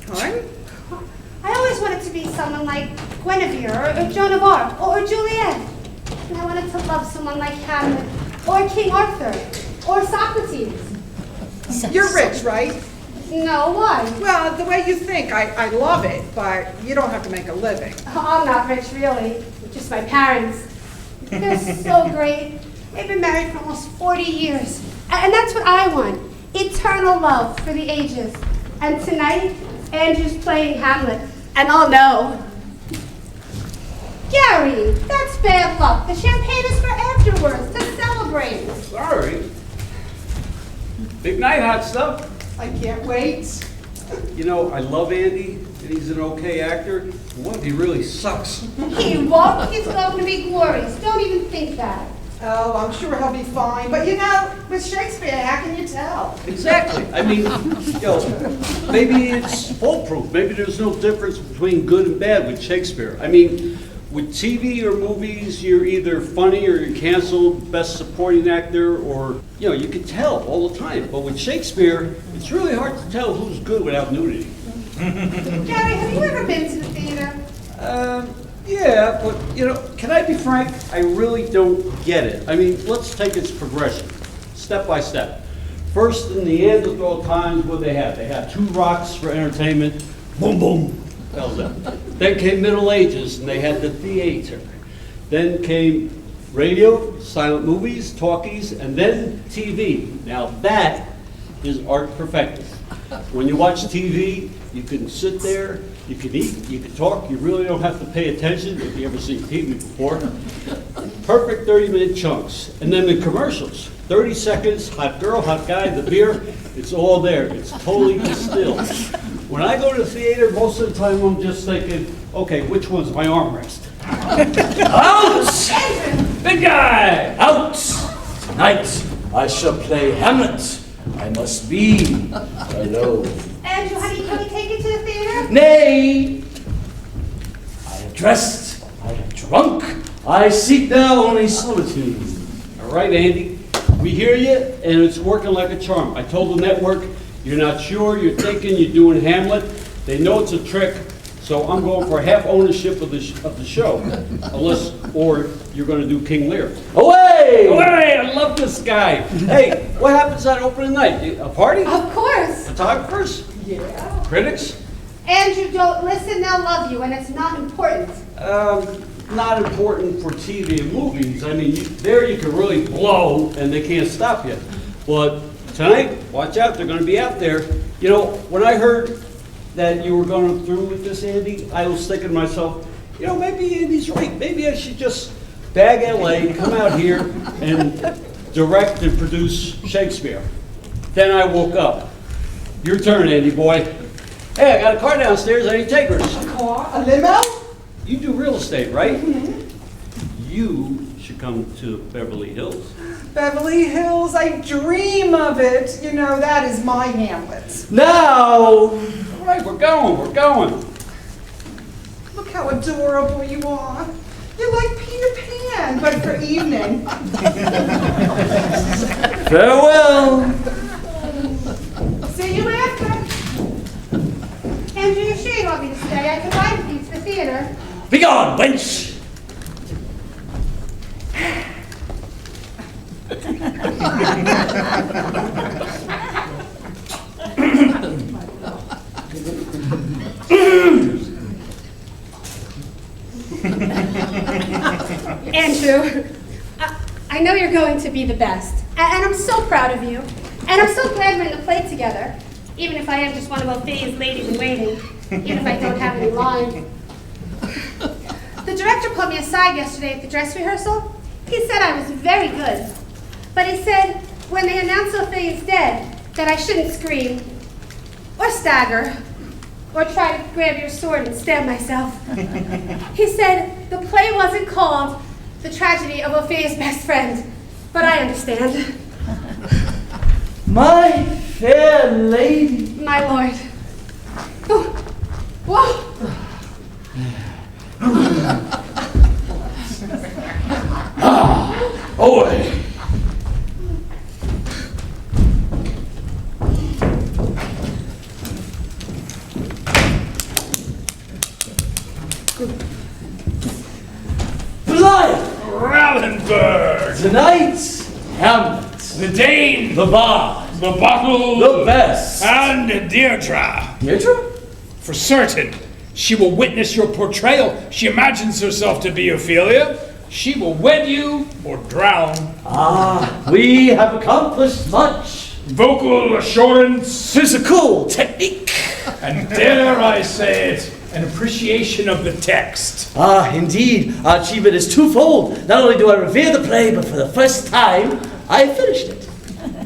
Hon? I always wanted to be someone like Guinevere or Joan of Arc or Juliet. And I wanted to love someone like Hamlet or King Arthur or Socrates. You're rich, right? No, why? Well, the way you think, I love it, but you don't have to make a living. Oh, I'm not rich, really. Just my parents. They're so great. They've been married for almost 40 years. And that's what I want. Eternal love for the ages. And tonight, Andrew's playing Hamlet. And I'll know. Gary, that's bad luck. The champagne is for afterwards, to celebrate. Sorry. Big night, hot stuff. I can't wait. You know, I love Andy, and he's an okay actor. What if he really sucks? He won't. He's going to be glorious. Don't even think that. Oh, I'm sure he'll be fine. But you know, with Shakespeare, how can you tell? Exactly. I mean, maybe it's foolproof. Maybe there's no difference between good and bad with Shakespeare. I mean, with TV or movies, you're either funny or you're canceled, best supporting actor, or, you can tell all the time. But with Shakespeare, it's really hard to tell who's good without nudity. Gary, have you ever been to the theater? Yeah, but, can I be frank? I really don't get it. I mean, let's take its progression, step by step. First, in the Neanderthal times, what they had? They had 2 rocks for entertainment. Boom, boom. That was it. Then came Middle Ages, and they had the theater. Then came radio, silent movies, talkies, and then TV. Now that is art perfected. When you watch TV, you can sit there, you can eat, you can talk, you really don't have to pay attention if you ever seen TV before. Perfect 30-minute chunks. And then the commercials, 30 seconds, hot girl, hot guy, the beer, it's all there. It's totally distilled. When I go to the theater, most of the time I'm just thinking, okay, which one's my armrest? Out! Big guy, out! Tonight I shall play Hamlet. I must be alone. Andrew, honey, can we take you to the theater? Nay! I am dressed, I am drunk, I seek now only solitude. All right, Andy, we hear you, and it's working like a charm. I told the network, you're not sure, you're thinking you're doing Hamlet. They know it's a trick, so I'm going for half ownership of the show. Or you're going to do King Lear. Away! Away! I love this guy. Hey, what happens on opening night? A party? Of course. Photographers? Yeah. Critics? Andrew, don't listen, they'll love you, and it's not important. Not important for TV and movies. I mean, there you can really blow, and they can't stop you. But tonight, watch out, they're going to be out there. When I heard that you were going through with this, Andy, I was thinking to myself, maybe Andy's right. Maybe I should just bag LA, come out here, and direct and produce Shakespeare. Then I woke up. Your turn, Andy boy. Hey, I got a car downstairs, I need takers. A car? A limo? You do real estate, right? Mm-hmm. You should come to Beverly Hills. Beverly Hills, I dream of it. That is my Hamlet. Now! All right, we're going. Look how adorable you are. You're like Peter can, but for evening. Farewell. See you after. Andrew, you're sure you want me to stay? I could ride with you to the theater. Begone, wench! Andrew, I know you're going to be the best, and I'm so proud of you. And I'm so glad we're in the play together, even if I am just one of Ophelia's ladies in waiting, even if I don't have any lines. The director pulled me aside yesterday at the dress rehearsal. He said I was very good, but he said when they announced Ophelia's dead, that I shouldn't scream, or stagger, or try to grab your sword and stab myself. He said the play wasn't called The Tragedy of Ophelia's Best Friend, but I understand. My fair lady. My lord. Oh, whoa. Away. Rallenberg! Tonight, Hamlet. The Dane! The Bard. The Bottle! The Best. And Deirdre! Deirdre? For certain. She will witness your portrayal. She imagines herself to be Ophelia. She will wed you or drown. Ah, we have accomplished much. Vocal assurance. Physical technique. And dare I say it, an appreciation of the text. Ah, indeed. Our achievement is twofold. Not only do I revere the play, but for the first time, I have finished it.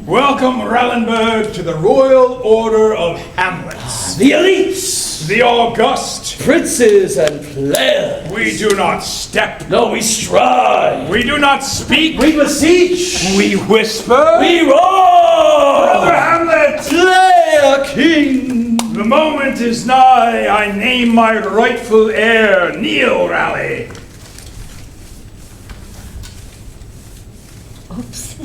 Welcome, Rallenberg, to the Royal Order of Hamlet. The elites. The august. Princes and players. We do not step. No, we strive. We do not speak. We beseech. We whisper. We roar. Brother Hamlet. Slay a king. The moment is nigh. I name my rightful heir. Kneel, Raleigh. Oops.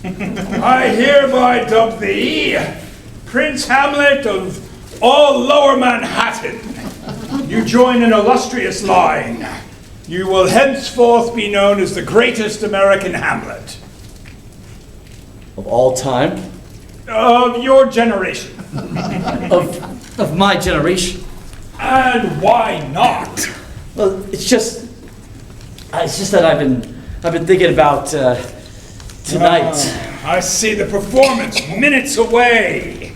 I hereby dub thee Prince Hamlet of all Lower Manhattan. You join an illustrious line. You will henceforth be known as the greatest American Hamlet. Of all time? Of your generation. Of my generation? And why not? Well, it's just that I've been thinking about tonight. I see the performance minutes away.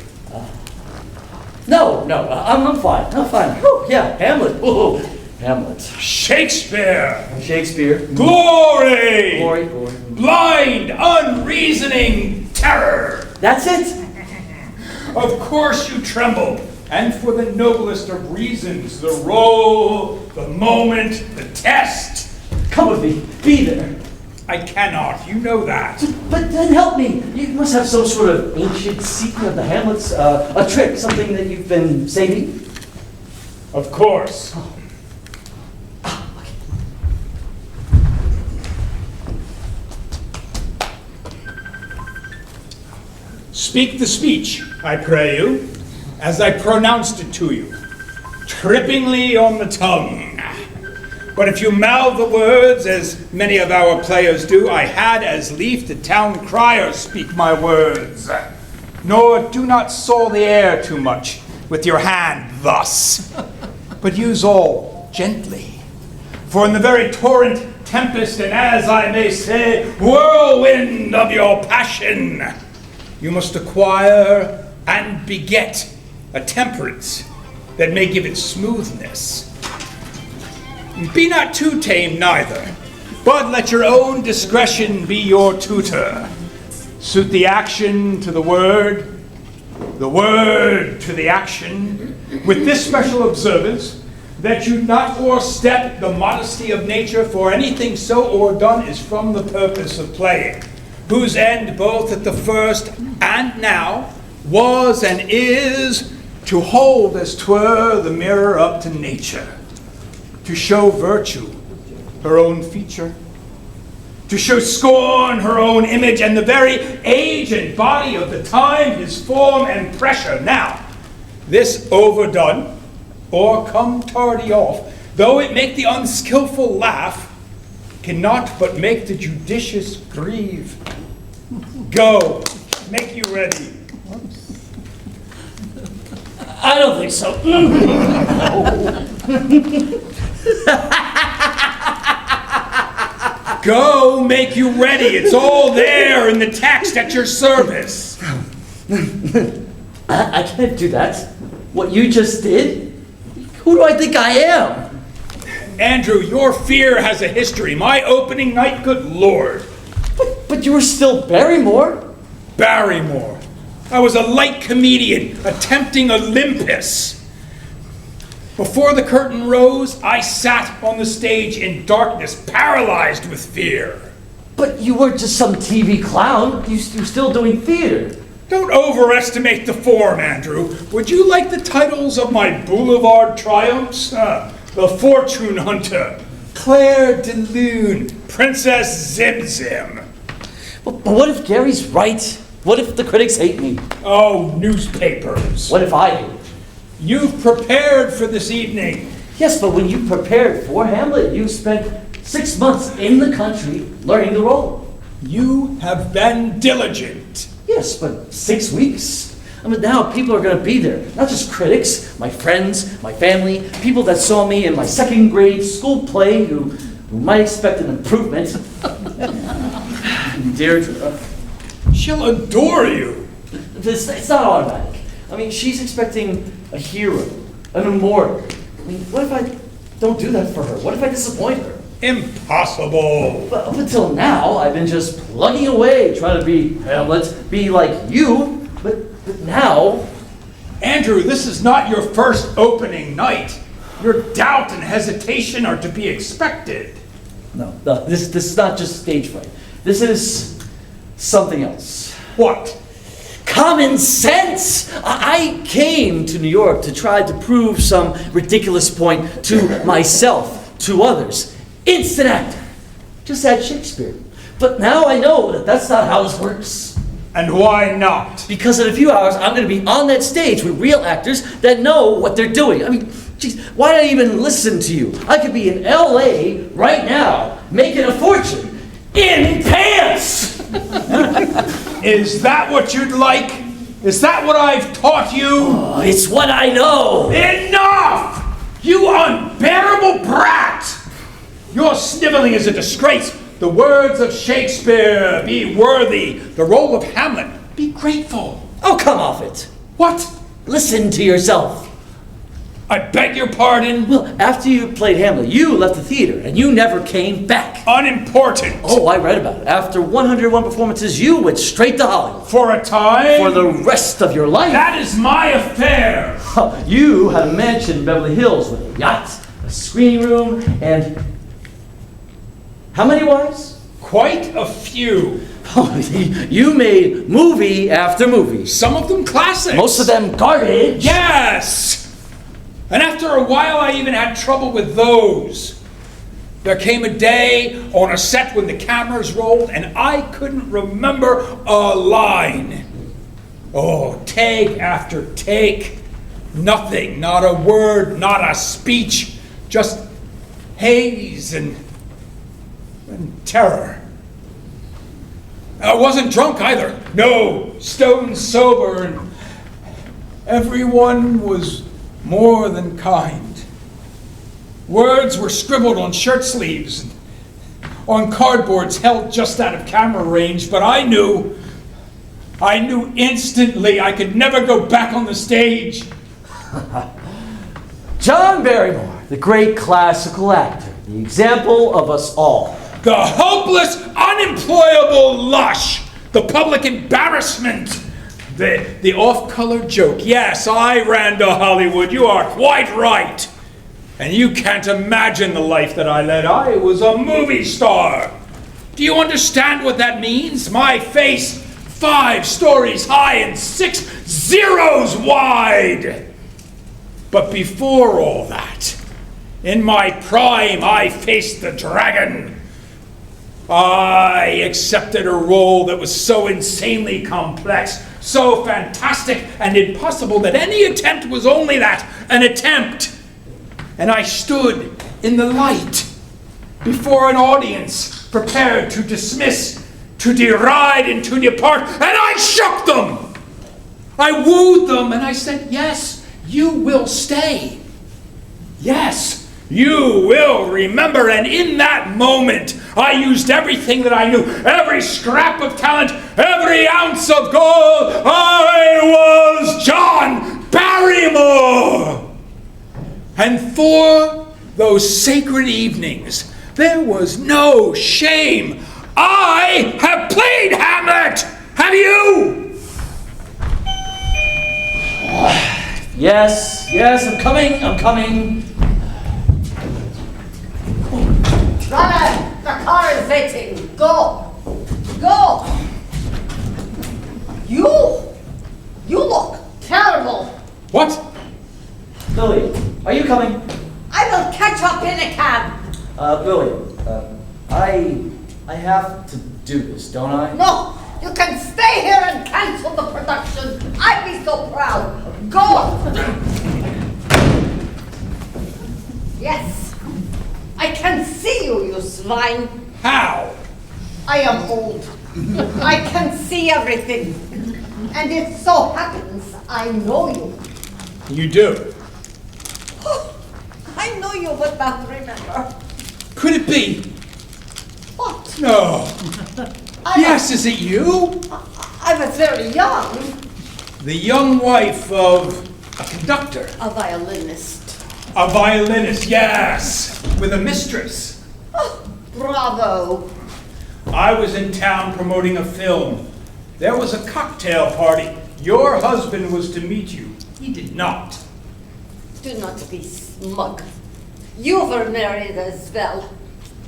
No, I'm fine. I'm fine. Whew, yeah, Hamlet. Whoa, Hamlet. Shakespeare. Shakespeare. Glory. Glory. Blind, unreasoning terror. That's it. Of course you tremble, and for the noblest of reasons, the role, the moment, the test. Come with me. Be there. I cannot, you know that. But then help me. You must have some sort of ancient secret of the Hamlets, a trick, something that you've been saving. Of course. Okay. Speak the speech, I pray you, as I pronounced it to you, trippingly on the tongue. But if you mouth the words, as many of our players do, I had as lief the town crier speak my words. Nor do not soil the air too much with your hand thus, but use all gently. For in the very torrent, tempest, and as I may say, whirlwind of your passion, you must acquire and beget a temperance that may give it smoothness. Be not too tame neither, but let your own discretion be your tutor. Suit the action to the word to the action, with this special observance, that you not o'erstep the modesty of nature, for anything so o'erdone is from the purpose of playing, whose end both at the first and now was and is to hold as 'twere the mirror up to nature, to show virtue her own feature, to show scorn her own image and the very age and body of the time, his form and pressure. Now, this overdone, or come tardy off, though it make the unskillful laugh, cannot but make the judicious grieve. Go, make you ready. I don't think so. Go, make you ready. It's all there in the text at your service. I can't do that. What you just did? Who do I think I am? Andrew, your fear has a history. My opening night, good Lord. But you were still Barrymore. Barrymore. I was a light comedian attempting Olympus. Before the curtain rose, I sat on the stage in darkness, paralyzed with fear. But you weren't just some TV clown. You're still doing theater. Don't overestimate the form, Andrew. Would you like the titles of my boulevard triumphs? The Fortune Hunter, Claire de Lune, Princess Zim Zim. But what if Gary's right? What if the critics hate me? Oh, newspapers. What if I hate? You've prepared for this evening. Yes, but when you prepared for Hamlet, you spent 6 months in the country learning the role. You have been diligent. Yes, but 6 weeks? I mean, now people are going to be there. Not just critics, my friends, my family, people that saw me in my second grade school play who might expect an improvement. Deirdre. She'll adore you. It's not automatic. I mean, she's expecting a hero, an immortal. I mean, what if I don't do that for her? What if I disappoint her? Impossible. But up until now, I've been just plugging away, trying to be Hamlet, be like you. But now... Andrew, this is not your first opening night. Your doubt and hesitation are to be expected. No, this is not just stage fright. This is something else. What? Common sense! I came to New York to try to prove some ridiculous point to myself, to others. Instant acting. Just add Shakespeare. But now I know that that's not how this works. And why not? Because in a few hours, I'm going to be on that stage with real actors that know what they're doing. I mean, geez, why did I even listen to you? I could be in L.A. right now, making a fortune in pants! Is that what you'd like? Is that what I've taught you? Oh, it's what I know! Enough! You unbearable brat! Your sniveling is a disgrace. The words of Shakespeare, be worthy. The role of Hamlet, be grateful. Oh, come off it. What? Listen to yourself. I beg your pardon? Well, after you played Hamlet, you left the theater and you never came back. Unimportant. Oh, I read about it. After 101 performances, you went straight to Hollywood. For a time? For the rest of your life. That is my affair. You had a mansion in Beverly Hills with a yacht, a screening room, and... how many wives? Quite a few. You made movie after movie. Some of them classics. Most of them garbage. Yes! And after a while, I even had trouble with those. There came a day on a set when the cameras rolled, and I couldn't remember a line. Oh, take after take. Nothing, not a word, not a speech. Just haze and terror. I wasn't drunk either. No, stone sober, and everyone was more than kind. Words were scribbled on shirt sleeves, and on cardboards held just out of camera range, but I knew instantly I could never go back on the stage. John Barrymore, the great classical actor, the example of us all. The hopeless, unemployable lush, the public embarrassment, the off-color joke. Yes, I ran to Hollywood, you are quite right. And you can't imagine the life that I led. I was a movie star. Do you understand what that means? My face 5 stories high and 6 zeros wide. But before all that, in my prime, I faced the dragon. I accepted a role that was so insanely complex, so fantastic and impossible that any attempt was only that, an attempt. And I stood in the light before an audience prepared to dismiss, to deride, and to depart, and I shook them. I wooed them and I said, yes, you will stay. Yes, you will remember. And in that moment, I used everything that I knew, every scrap of talent, every ounce of gold. I was John Barrymore. And for those sacred evenings, there was no shame. I have played Hamlet. Have you? Yes, I'm coming. Runner, the car is waiting. Go. You look terrible. What? Lily, are you coming? I will catch up in a cab. Lily, I have to do this, don't I? No, you can stay here and cancel the production. I'd be so proud. Go. Yes, I can see you, you swine. How? I am old. I can see everything. And it so happens I know you. You do? I know you, but not remember. Could it be? What? No. Yes, is it you? I was very young. The young wife of a conductor. A violinist. A violinist, yes. With a mistress. Oh, bravo. I was in town promoting a film. There was a cocktail party. Your husband was to meet you. He did not. Do not be smug. You were married as well.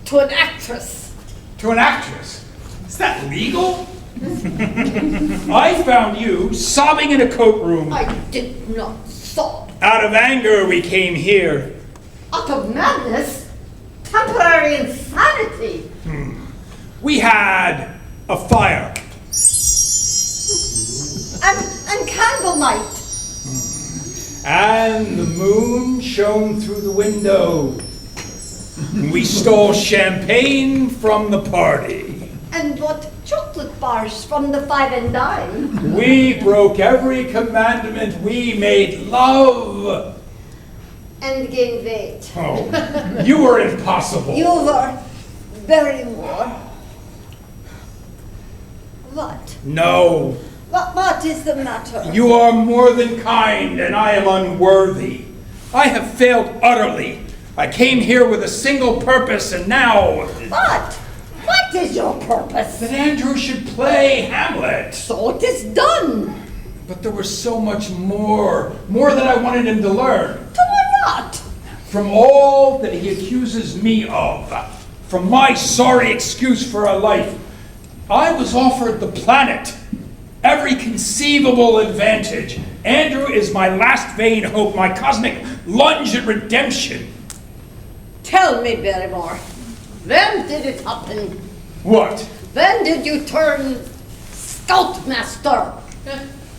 To an actress. To an actress? Is that legal? I found you sobbing in a coat room. I did not sob. Out of anger, we came here. Out of madness? Temporary insanity. We had a fire. And candlelight. And the moon shone through the window. We stole champagne from the party. And bought chocolate bars from the 5 and dime. We broke every commandment. We made love. And gained weight. Oh, you were impossible. You were Barrymore. What? No, What is the matter? you are more than kind, and I am unworthy. I have failed utterly. I came here with a single purpose, and now What? What is your purpose? that Andrew should play Hamlet. So it is done. But there was so much more that I wanted him to learn. To what? From all that he accuses me of, from my sorry excuse for a life, I was offered the planet, every conceivable advantage. Andrew is my last vain hope, my cosmic lunge at redemption. Tell me, Barrymore, when did it happen? What? When did you turn scoutmaster?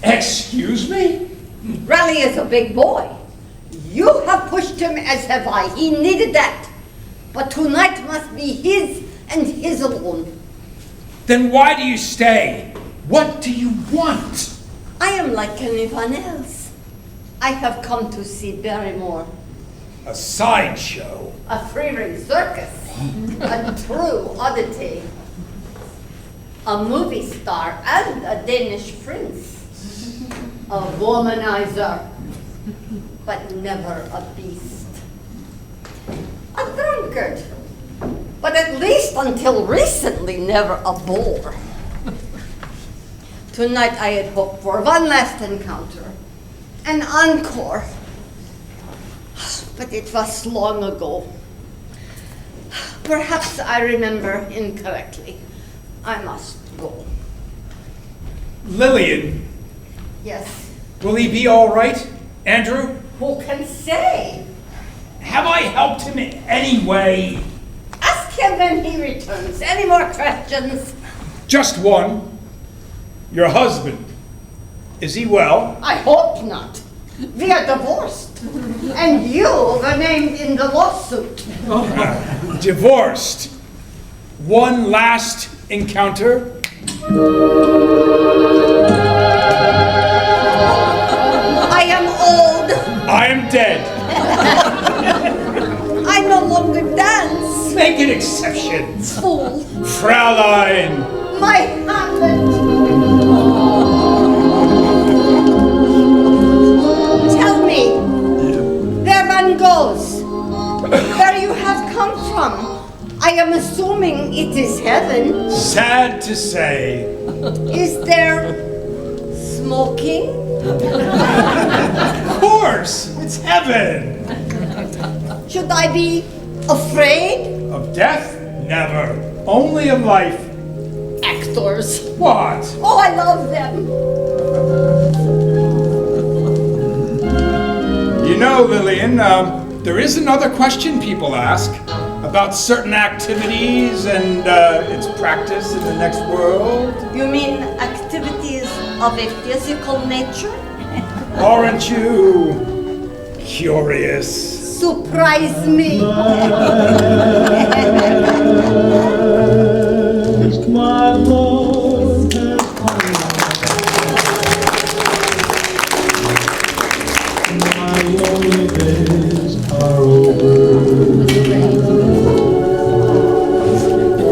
Excuse me? Raleigh is a big boy. You have pushed him as have I. He needed that. But tonight must be his and his alone. Then why do you stay? What do you want? I am like anyone else. I have come to see Barrymore. A sideshow. A free-ring circus. A true oddity. A movie star and a Danish prince. A womanizer. But never a beast. A drunkard. But at least until recently, never a bore. Tonight I had hoped for one last encounter. An encore. But it was long ago. Perhaps I remember incorrectly. I must go. Lillian, Yes. will he be all right? Andrew? Who can say? Have I helped him in any way? Ask him when he returns. Any more questions? Just one. Your husband, is he well? I hope not. We are divorced. And you were named in the lawsuit. Divorced. One last encounter. I am old. I am dead. I no longer dance. Make an exception. Fool. Fraulein. My Hamlet. Tell me, where one goes, where you have come from. I am assuming it is heaven. Sad to say. Is there smoking? Of course, it's heaven. Should I be afraid? Of death? Never. Only of life. Actors. What? Oh, I love them. You know, Lillian, there is another question people ask about certain activities and its practice in the next world. You mean activities of a physical nature? Aren't you curious? Surprise me. My Lord has come. My lonely days are over,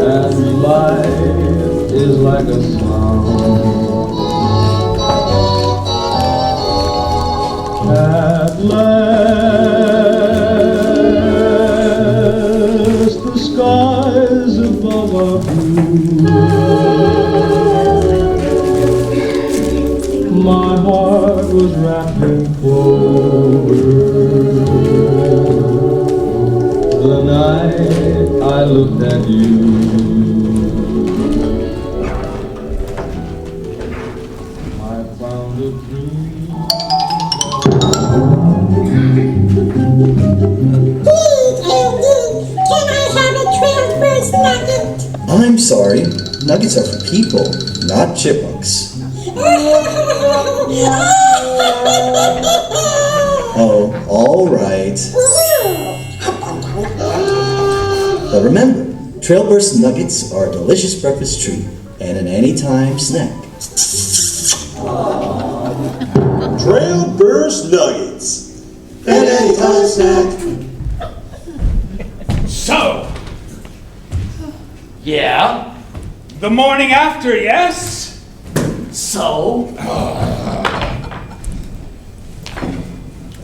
and life is like a song. At last, the skies above are blue. My heart was wrapped in clover the night I looked at you. I found a dream. Can I have a trail first nugget? I'm sorry, nuggets are for people, not chipmunks. Oh, all right. But remember, Trailburst nuggets are a delicious breakfast treat and an anytime snack. Trailburst nuggets, an anytime snack. So, Yeah? the morning after, yes? So?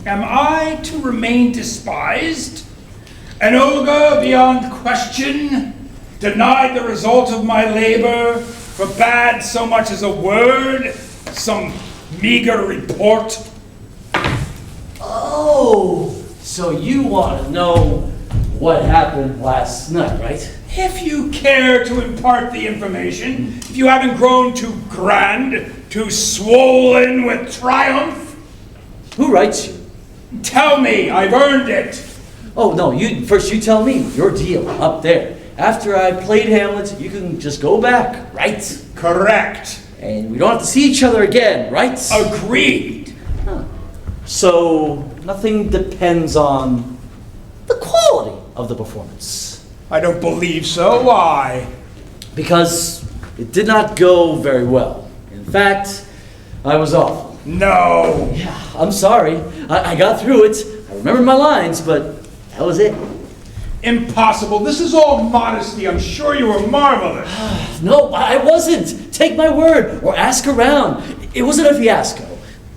Am I to remain despised? An ogre beyond question? Denied the result of my labor? Forbade so much as a word? Some meager report? Oh, so you want to know what happened last night, right? If you care to impart the information, if you haven't grown too grand, too swollen with triumph, Who writes you? tell me, I've earned it. Oh, no, you tell me your deal up there. After I played Hamlet, you can just go back, right? Correct. And we don't have to see each other again, right? Agreed. Huh. So, nothing depends on the quality of the performance. I don't believe so. Why? Because it did not go very well. In fact, I was awful. No. Yeah, I'm sorry. I got through it. I remember my lines, but that was it. Impossible. This is all modesty. I'm sure you were marvelous. No, I wasn't. Take my word, or ask around. It wasn't a fiasco.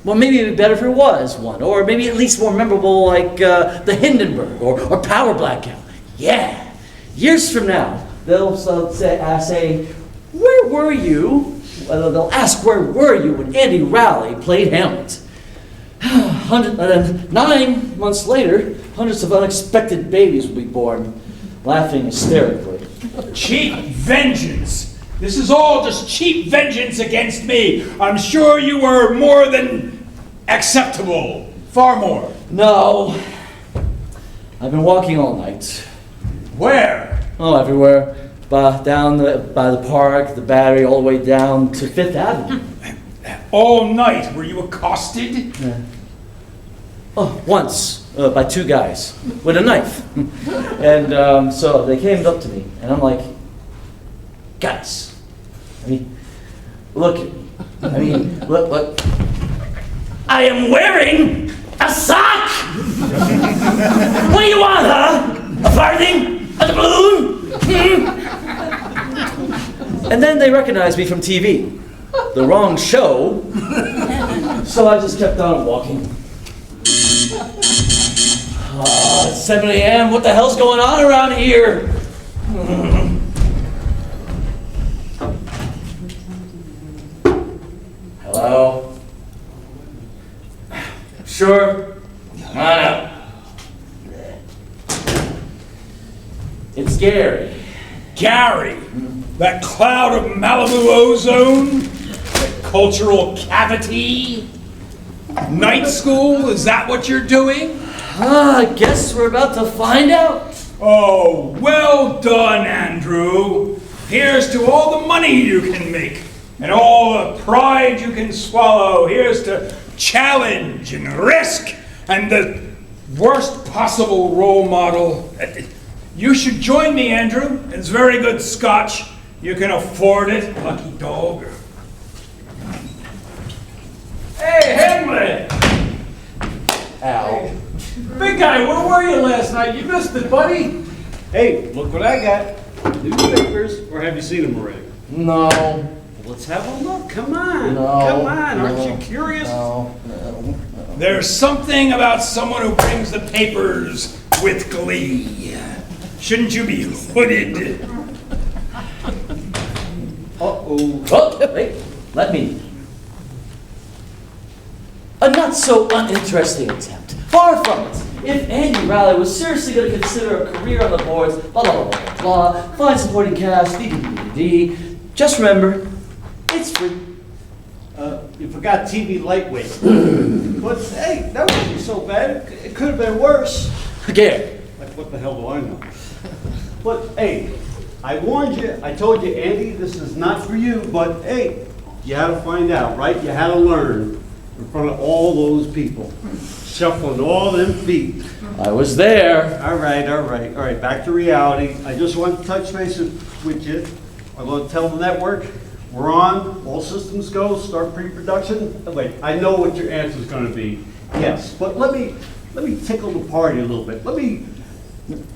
Well, maybe it'd be better if it was one, or maybe at least more memorable like the Hindenburg or Power Blackout. Yeah. Years from now, they'll say, where were you? They'll ask, where were you when Andy Raleigh played Hamlet? 9 months later, hundreds of unexpected babies will be born, laughing hysterically. Cheap vengeance. This is all just cheap vengeance against me. I'm sure you were more than acceptable. Far more. No. I've been walking all night. Where? Oh, everywhere. By the park, the Battery, all the way down to Fifth Avenue. All night, were you accosted? Oh, once, by two guys with a knife. And so they came up to me, and I'm like, guys, I mean, look at me. I mean, look. I am wearing a sock! What do you want, huh? A farthing? A doubloon? And then they recognized me from TV. The wrong show. So I just kept on walking. It's 7 a.m. What the hell's going on around here? Hello? Sure. Come on up. It's Gary. Gary, that cloud of Malibu ozone, that cultural cavity, night school, is that what you're doing? I guess we're about to find out. Oh, well done, Andrew. Here's to all the money you can make and all the pride you can swallow. Here's to challenge and risk and the worst possible role model. You should join me, Andrew. It's very good scotch. You can afford it, lucky dog. Hey, Hamlet! Ow. Big guy, where were you last night? You missed it, buddy. Hey, look what I got. Newspapers, or have you seen them already? No. Let's have a look. Come on. No. Come on. Aren't you curious? No. There's something about someone who brings the papers with glee. Shouldn't you be hooded? Uh-oh. Oh, wait. Let me. A not so uninteresting attempt. Far from it. If Andy Raleigh was seriously going to consider a career on the boards, blah, blah, blah, blah, blah, find supporting cast, DVD, just remember, it's free. You forgot TV lightweight. But hey, that wasn't so bad. It could have been worse. Gary. Like, what the hell do I know? But hey, I warned you. I told you, Andy, this is not for you. But hey, you had to find out, right? You had to learn in front of all those people, shuffling all them feet. I was there. All right. Back to reality. I just want to touch base with you. I'm going to tell the network we're on. All systems go. Start pre-production. Wait, I know what your answer is going to be. Yes, but let me tickle the party a little bit. Let me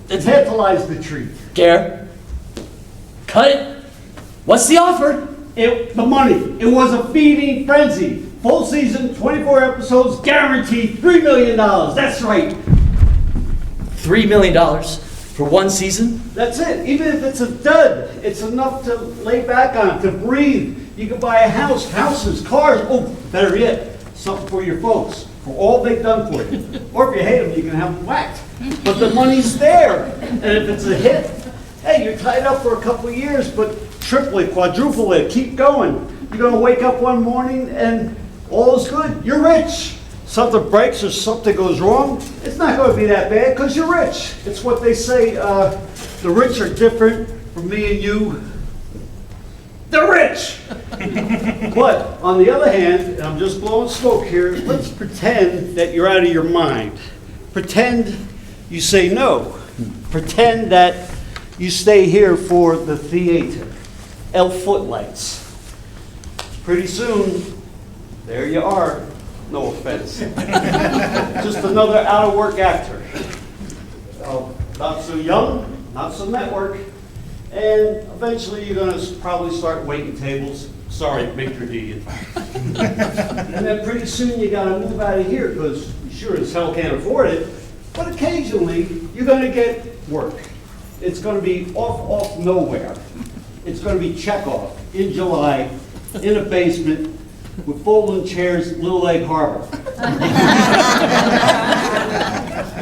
tantalize the treat. Gare, cut it. What's the offer? The money. It was a feeding frenzy. Full season, 24 episodes, guaranteed $3 million. That's right. $3 million for one season? That's it. Even if it's a dud, it's enough to lay back on, to breathe. You can buy a house, houses, cars. Oh, better yet, something for your folks, for all they've done for you. Or if you hate them, you can have them whacked. But the money's there. And if it's a hit, hey, you're tied up for a couple of years, but triple it, quadruple it, keep going. You're going to wake up one morning and all is good. You're rich. Something breaks or something goes wrong, it's not going to be that bad because you're rich. It's what they say, the rich are different from me and you. They're rich. But on the other hand, and I'm just blowing smoke here, let's pretend that you're out of your mind. Pretend you say no. Pretend that you stay here for the theater. Elf footlights. Pretty soon, there you are. No offense. Just another out-of-work actor. Not so young, not so network, and eventually you're going to probably start waiting tables. Sorry, Maitre D. And then pretty soon you got to move out of here because you sure as hell can't afford it. But occasionally you're going to get work. It's going to be off nowhere. It's going to be Chekhov in July in a basement with folding chairs, Little Lake Harbor.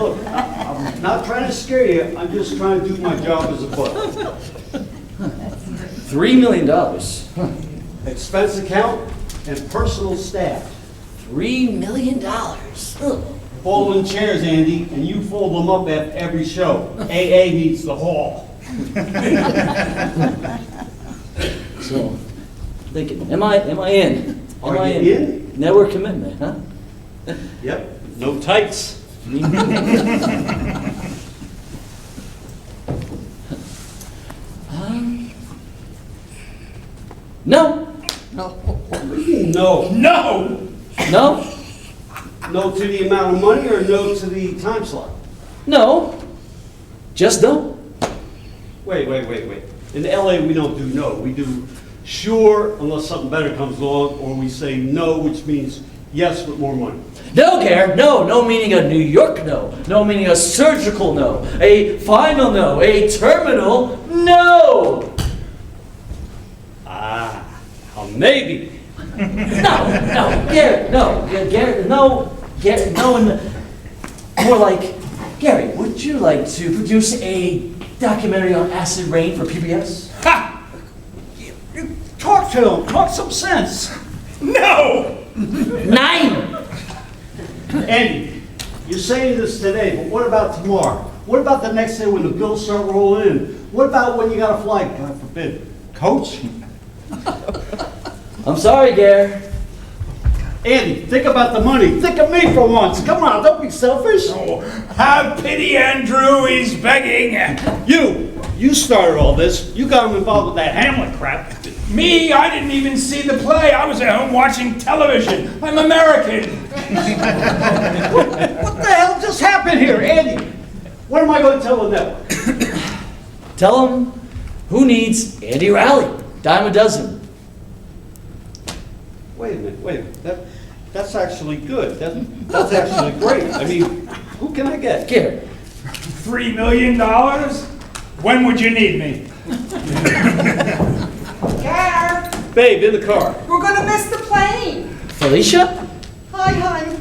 Look, I'm not trying to scare you. I'm just trying to do my job as a book. $3 million. Expense account and personal staff. $3 million. Folding chairs, Andy, and you fold them up at every show. AA needs the hall. So, thinking, am I in? Are I you in? Network commitment, huh? Yep, no tights. No. No. No. No? No to the amount of money or no to the time slot? No. Just no. Wait. In LA, we don't do no. We do sure unless something better comes along, or we say no, which means yes with more money. No, Gare. No. No meaning a New York no. No meaning a surgical no. A final no. A terminal no. Maybe. No, Gary, no. Gary, no. Gary, no. And more like, Gary, would you like to produce a documentary on acid rain for PBS? Ha! You talk to him. Talk some sense. No! 9! Andy, you're saying this today, but what about tomorrow? What about the next day when the bills start rolling in? What about when you got to fly, God forbid, coach? I'm sorry, Gare. Andy, think about the money. Think of me for once. Come on, don't be selfish. Oh, have pity, Andrew. He's begging. You started all this. You got him involved with that Hamlet crap. Me? I didn't even see the play. I was at home watching television. I'm American. What the hell just happened here, Andy? What am I going to tell the network? Tell him who needs Andy Rally. Dime a dozen. Wait a minute. That's actually good. That's actually great. I mean, who can I get? Gary. $3 million? When would you need me? Gare, Babe, in the car. we're gonna miss the plane. Felicia? Hi, honey.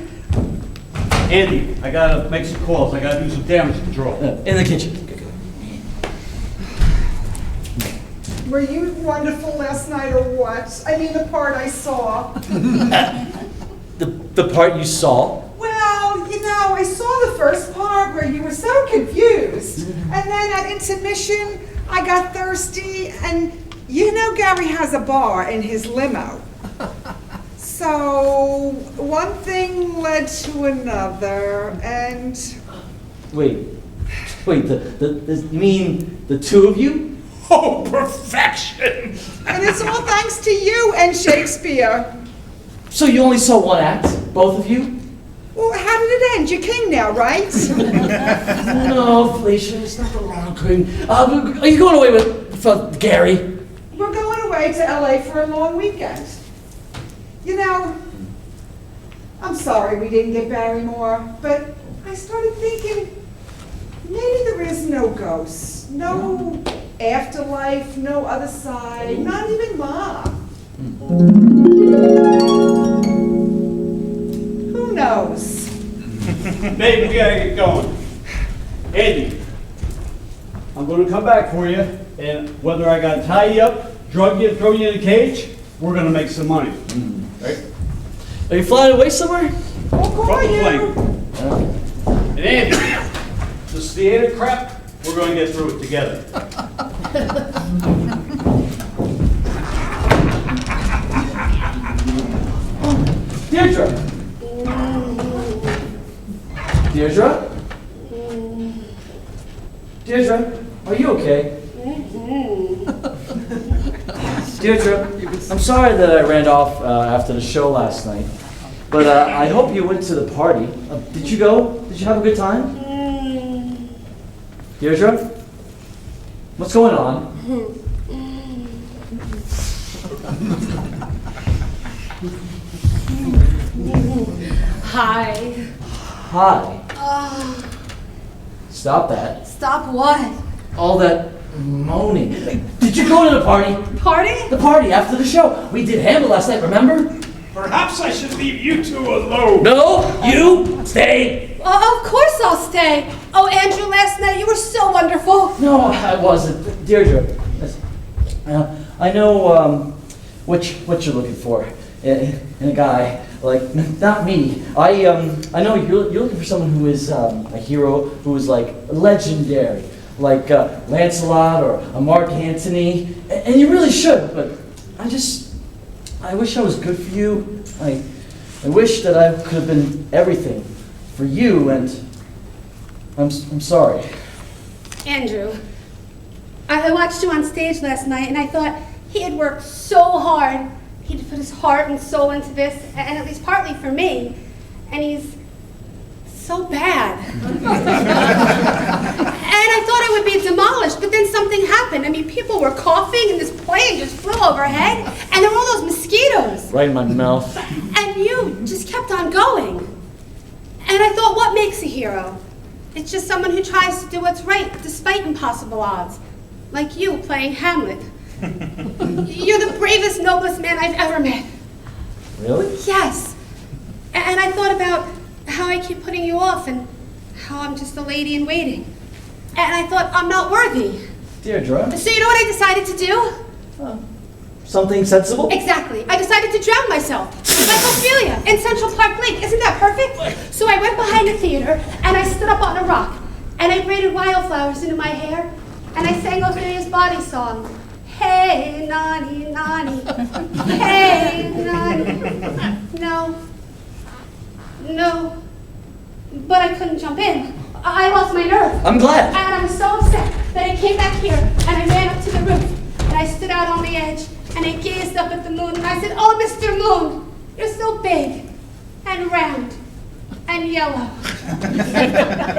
Andy, I gotta make some calls. I gotta do some damage control. In the kitchen. Were you wonderful last night or what? I mean, the part I saw. The part you saw? Well, you know, I saw the first part where you were so confused. And then at intermission, I got thirsty. And you know Gary has a bar in his limo. So one thing led to another, and... Wait, you mean the two of you? Oh, perfection! And it's all thanks to you and Shakespeare. So you only saw one act, both of you? Well, how did it end? You're king now, right? No, Felicia, it's not the long king. Are you going away with Gary? We're going away to LA for a long weekend. You know, I'm sorry we didn't get Barrymore, but I started thinking, maybe there is no ghosts, no afterlife, no other side, not even Mom. Who knows? Babe, we gotta get going. Andy, I'm gonna come back for you, and whether I gotta tie you up, drug you, throw you in a cage, we're gonna make some money. Right? Are you flying away somewhere? We'll call From the you. plane. And Andy, this theater crap, we're gonna get through it together. Deirdre? Deirdre? Deirdre, are you okay? Deirdre, I'm sorry that I ran off after the show last night, but I hope you went to the party. Did you go? Did you have a good time? Deirdre? What's going on? Hi. Hi. Stop that. Stop what? All that moaning. Did you go to the party? Party? The party after the show. We did Hamlet last night, remember? Perhaps I should leave you two alone. No, you stay. Of course I'll stay. Oh, Andrew, last night you were so wonderful. No, I wasn't. Deirdre, I know what you're looking for in a guy. Like, not me. I know you're looking for someone who is a hero, who is like legendary. like Lancelot or a Mark Antony, and you really should, but I wish I was good for you. I wish that I could have been everything for you, and I'm sorry. Andrew, I watched you on stage last night, and I thought he had worked so hard. He'd put his heart and soul into this, and at least partly for me, and he's so bad. And I thought I would be demolished, but then something happened. I mean, people were coughing, and this plane just flew overhead, and there were all those mosquitoes. Right in my mouth. And you just kept on going. And I thought, what makes a hero? It's just someone who tries to do what's right, despite impossible odds. Like you playing Hamlet. You're the bravest, noblest man I've ever met. Really? Yes. And I thought about how I keep putting you off and how I'm just a lady in waiting. And I thought, I'm not worthy. Deirdre? So you know what I decided to do? Something sensible? Exactly. I decided to drown myself. Like Ophelia in Central Park Lake. Isn't that perfect? So I went behind the theater and I stood up on a rock and I braided wildflowers into my hair and I sang Ophelia's body song. Hey, Nani, Nani. Hey, Nani. No. But I couldn't jump in. I lost my nerve. I'm glad. And I was so upset that I came back here and I ran up to the roof and I stood out on the edge and I gazed up at the moon and I said, oh, Mr. Moon, you're so big and round and yellow.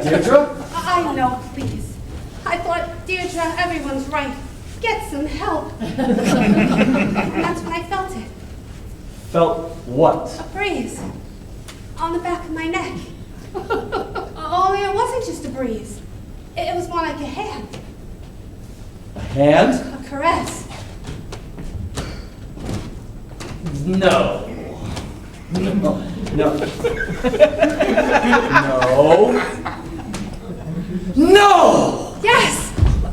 Deirdre? I know, please. I thought, Deirdre, everyone's right. Get some help. And that's when I felt it. Felt what? A breeze on the back of my neck. Only it wasn't just a breeze. It was more like a hand. A hand? A caress. No. No. No! Yes!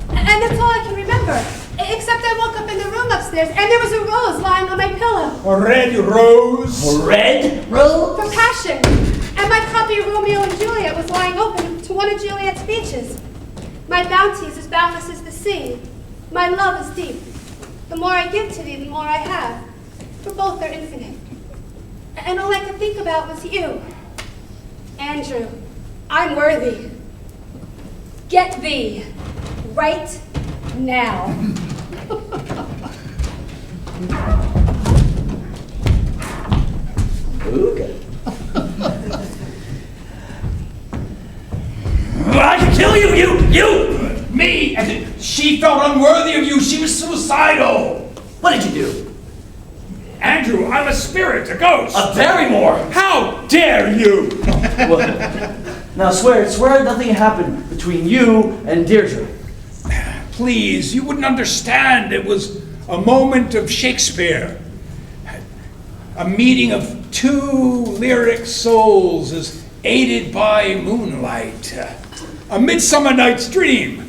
And that's all I can remember. Except I woke up in the room upstairs and there was a rose lying on my pillow. A red rose? A red rose? For passion. And my copy of Romeo and Juliet was lying open to one of Juliet's speeches. My bounty is as boundless as the sea. My love is deep. The more I give to thee, the more I have. For both are infinite. And all I could think about was you. Andrew, I'm worthy. Get thee. Right now. Okay. I can kill you, you! Me? And she felt unworthy of you. She was suicidal. What did you do? Andrew, I'm a spirit, a ghost. A Barrymore! How dare you? Well, now swear nothing happened between you and Deirdre. Please, you wouldn't understand. It was a moment of Shakespeare. A meeting of two lyric souls as aided by moonlight. A Midsummer Night's Dream.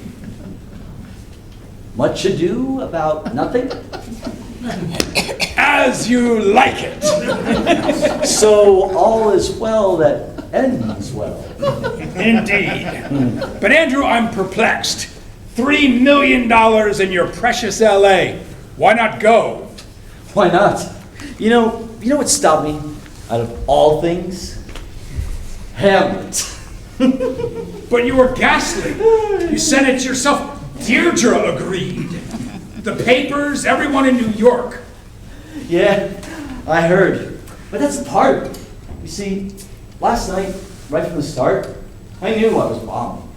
Much ado about nothing? As you like it. So all is well that ends well. Indeed. But Andrew, I'm perplexed. $3 million in your precious LA. Why not go? Why not? You know what stopped me out of all things? Hamlet. But you were ghastly. You said it yourself. Deirdre agreed. The papers, everyone in New York. Yeah, I heard. But that's the part. You see, last night, right from the start, I knew I was bombing.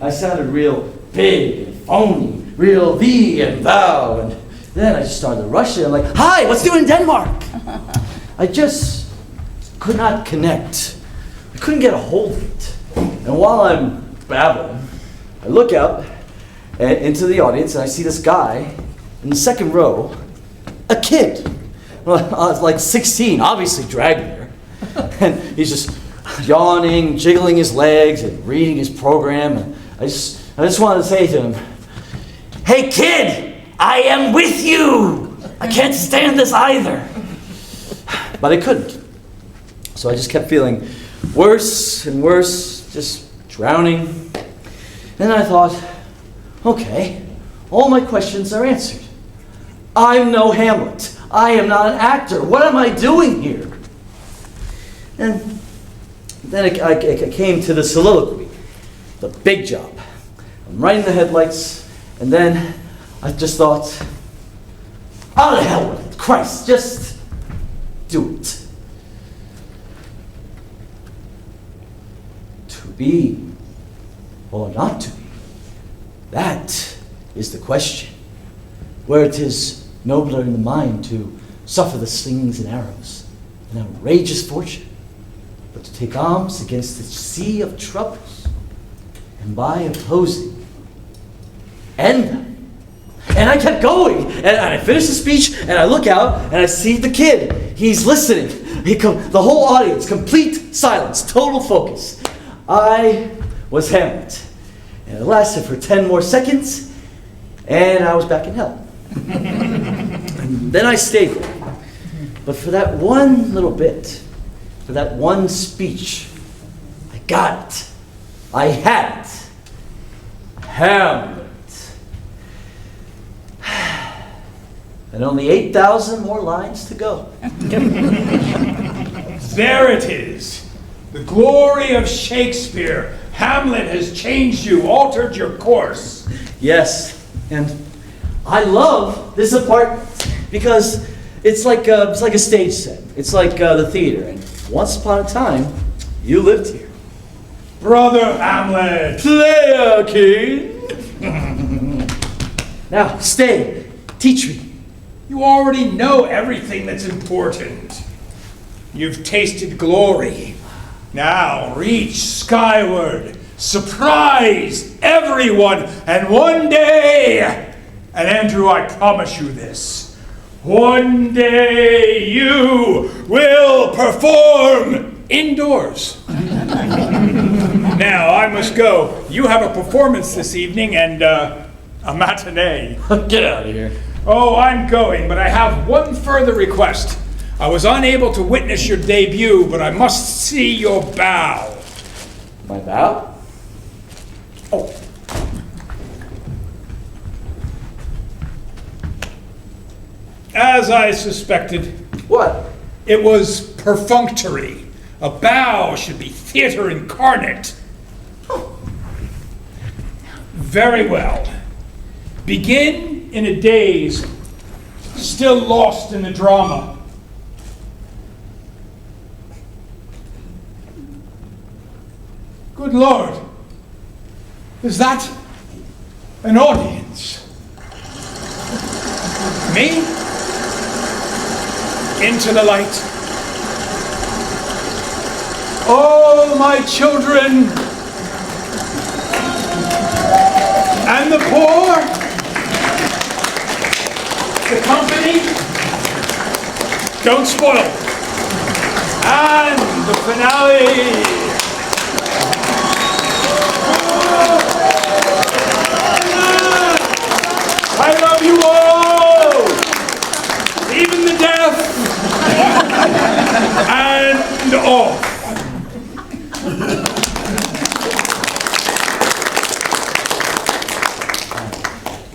I sounded real big and phony, real thee and thou, and then I just started rushing. I'm like, hi, what's new in Denmark? I just could not connect. I couldn't get a hold of it. And while I'm babbling, I look out into the audience and I see this guy in the second row, a kid. Well, I was like 16, obviously dragged there. And he's just yawning, jiggling his legs and reading his program. And I just wanted to say to him, hey kid, I am with you. I can't stand this either. But I couldn't. So I just kept feeling worse and worse, just drowning. Then I thought, Okay, all my questions are answered. I'm no Hamlet. I am not an actor. What am I doing here? And then I came to the soliloquy, the big job. I'm riding the headlights, and then I just thought, out of hell with it. Christ, just do it. To be or not to be, that is the question. Where it is nobler in the mind to suffer the slings and arrows, an outrageous fortune, but to take arms against the sea of troubles, and by opposing, end them. And I kept going, and I finished the speech, and I look out, and I see the kid. He's listening. The whole audience, complete silence, total focus. I was Hamlet, and it lasted for 10 more seconds, and I was back in hell. And then I stayed there. But for that one little bit, for that one speech, I got it. I had it. Hamlet. And only 8,000 more lines to go. There it is. The glory of Shakespeare. Hamlet has changed you, altered your course. Yes, and I love this apartment because it's like a stage set. It's like the theater, and once upon a time, you lived here. Brother Hamlet. Player King. Now, stay. Teach me. You already know everything that's important. You've tasted glory. Now reach skyward. Surprise everyone. And one day, and Andrew, I promise you this, one day you will perform indoors. Now, I must go. You have a performance this evening and a matinee. Get out of here. Oh, I'm going, but I have one further request. I was unable to witness your debut, but I must see your bow. My bow? Oh. As I suspected. What? It was perfunctory. A bow should be theater incarnate. Oh. Very well. Begin in a daze, still lost in the drama. Good Lord, is that an audience? Me? Into the light. Oh, my children, and the poor, the company, don't spoil. And the finale. I love you all, even the deaf, and all.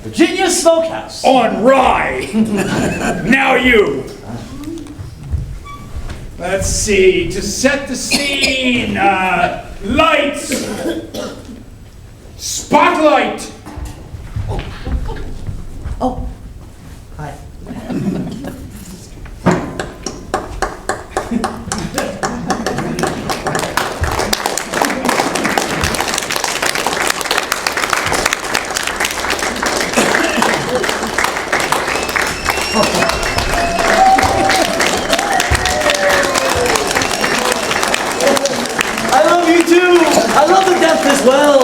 Virginia Smokehouse. On rye. Now you. Let's see, to set the scene, lights, spotlight. Oh, hi. I love you too. I love the deaf as well.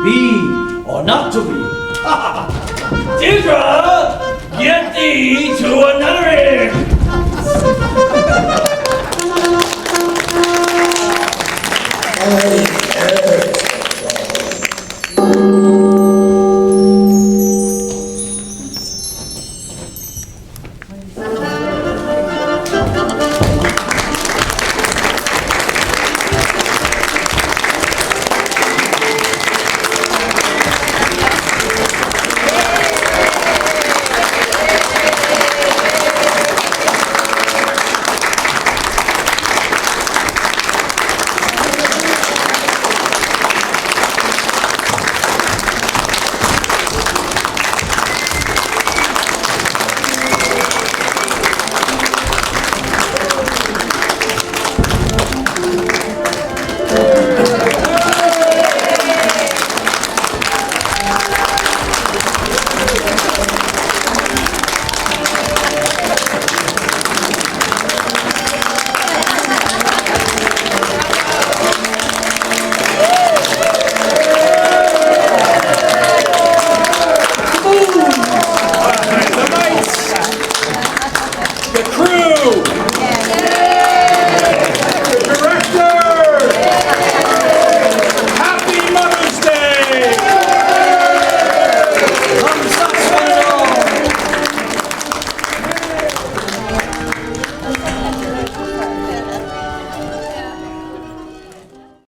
Be or not to be. Deirdre! Get thee to a nunnery.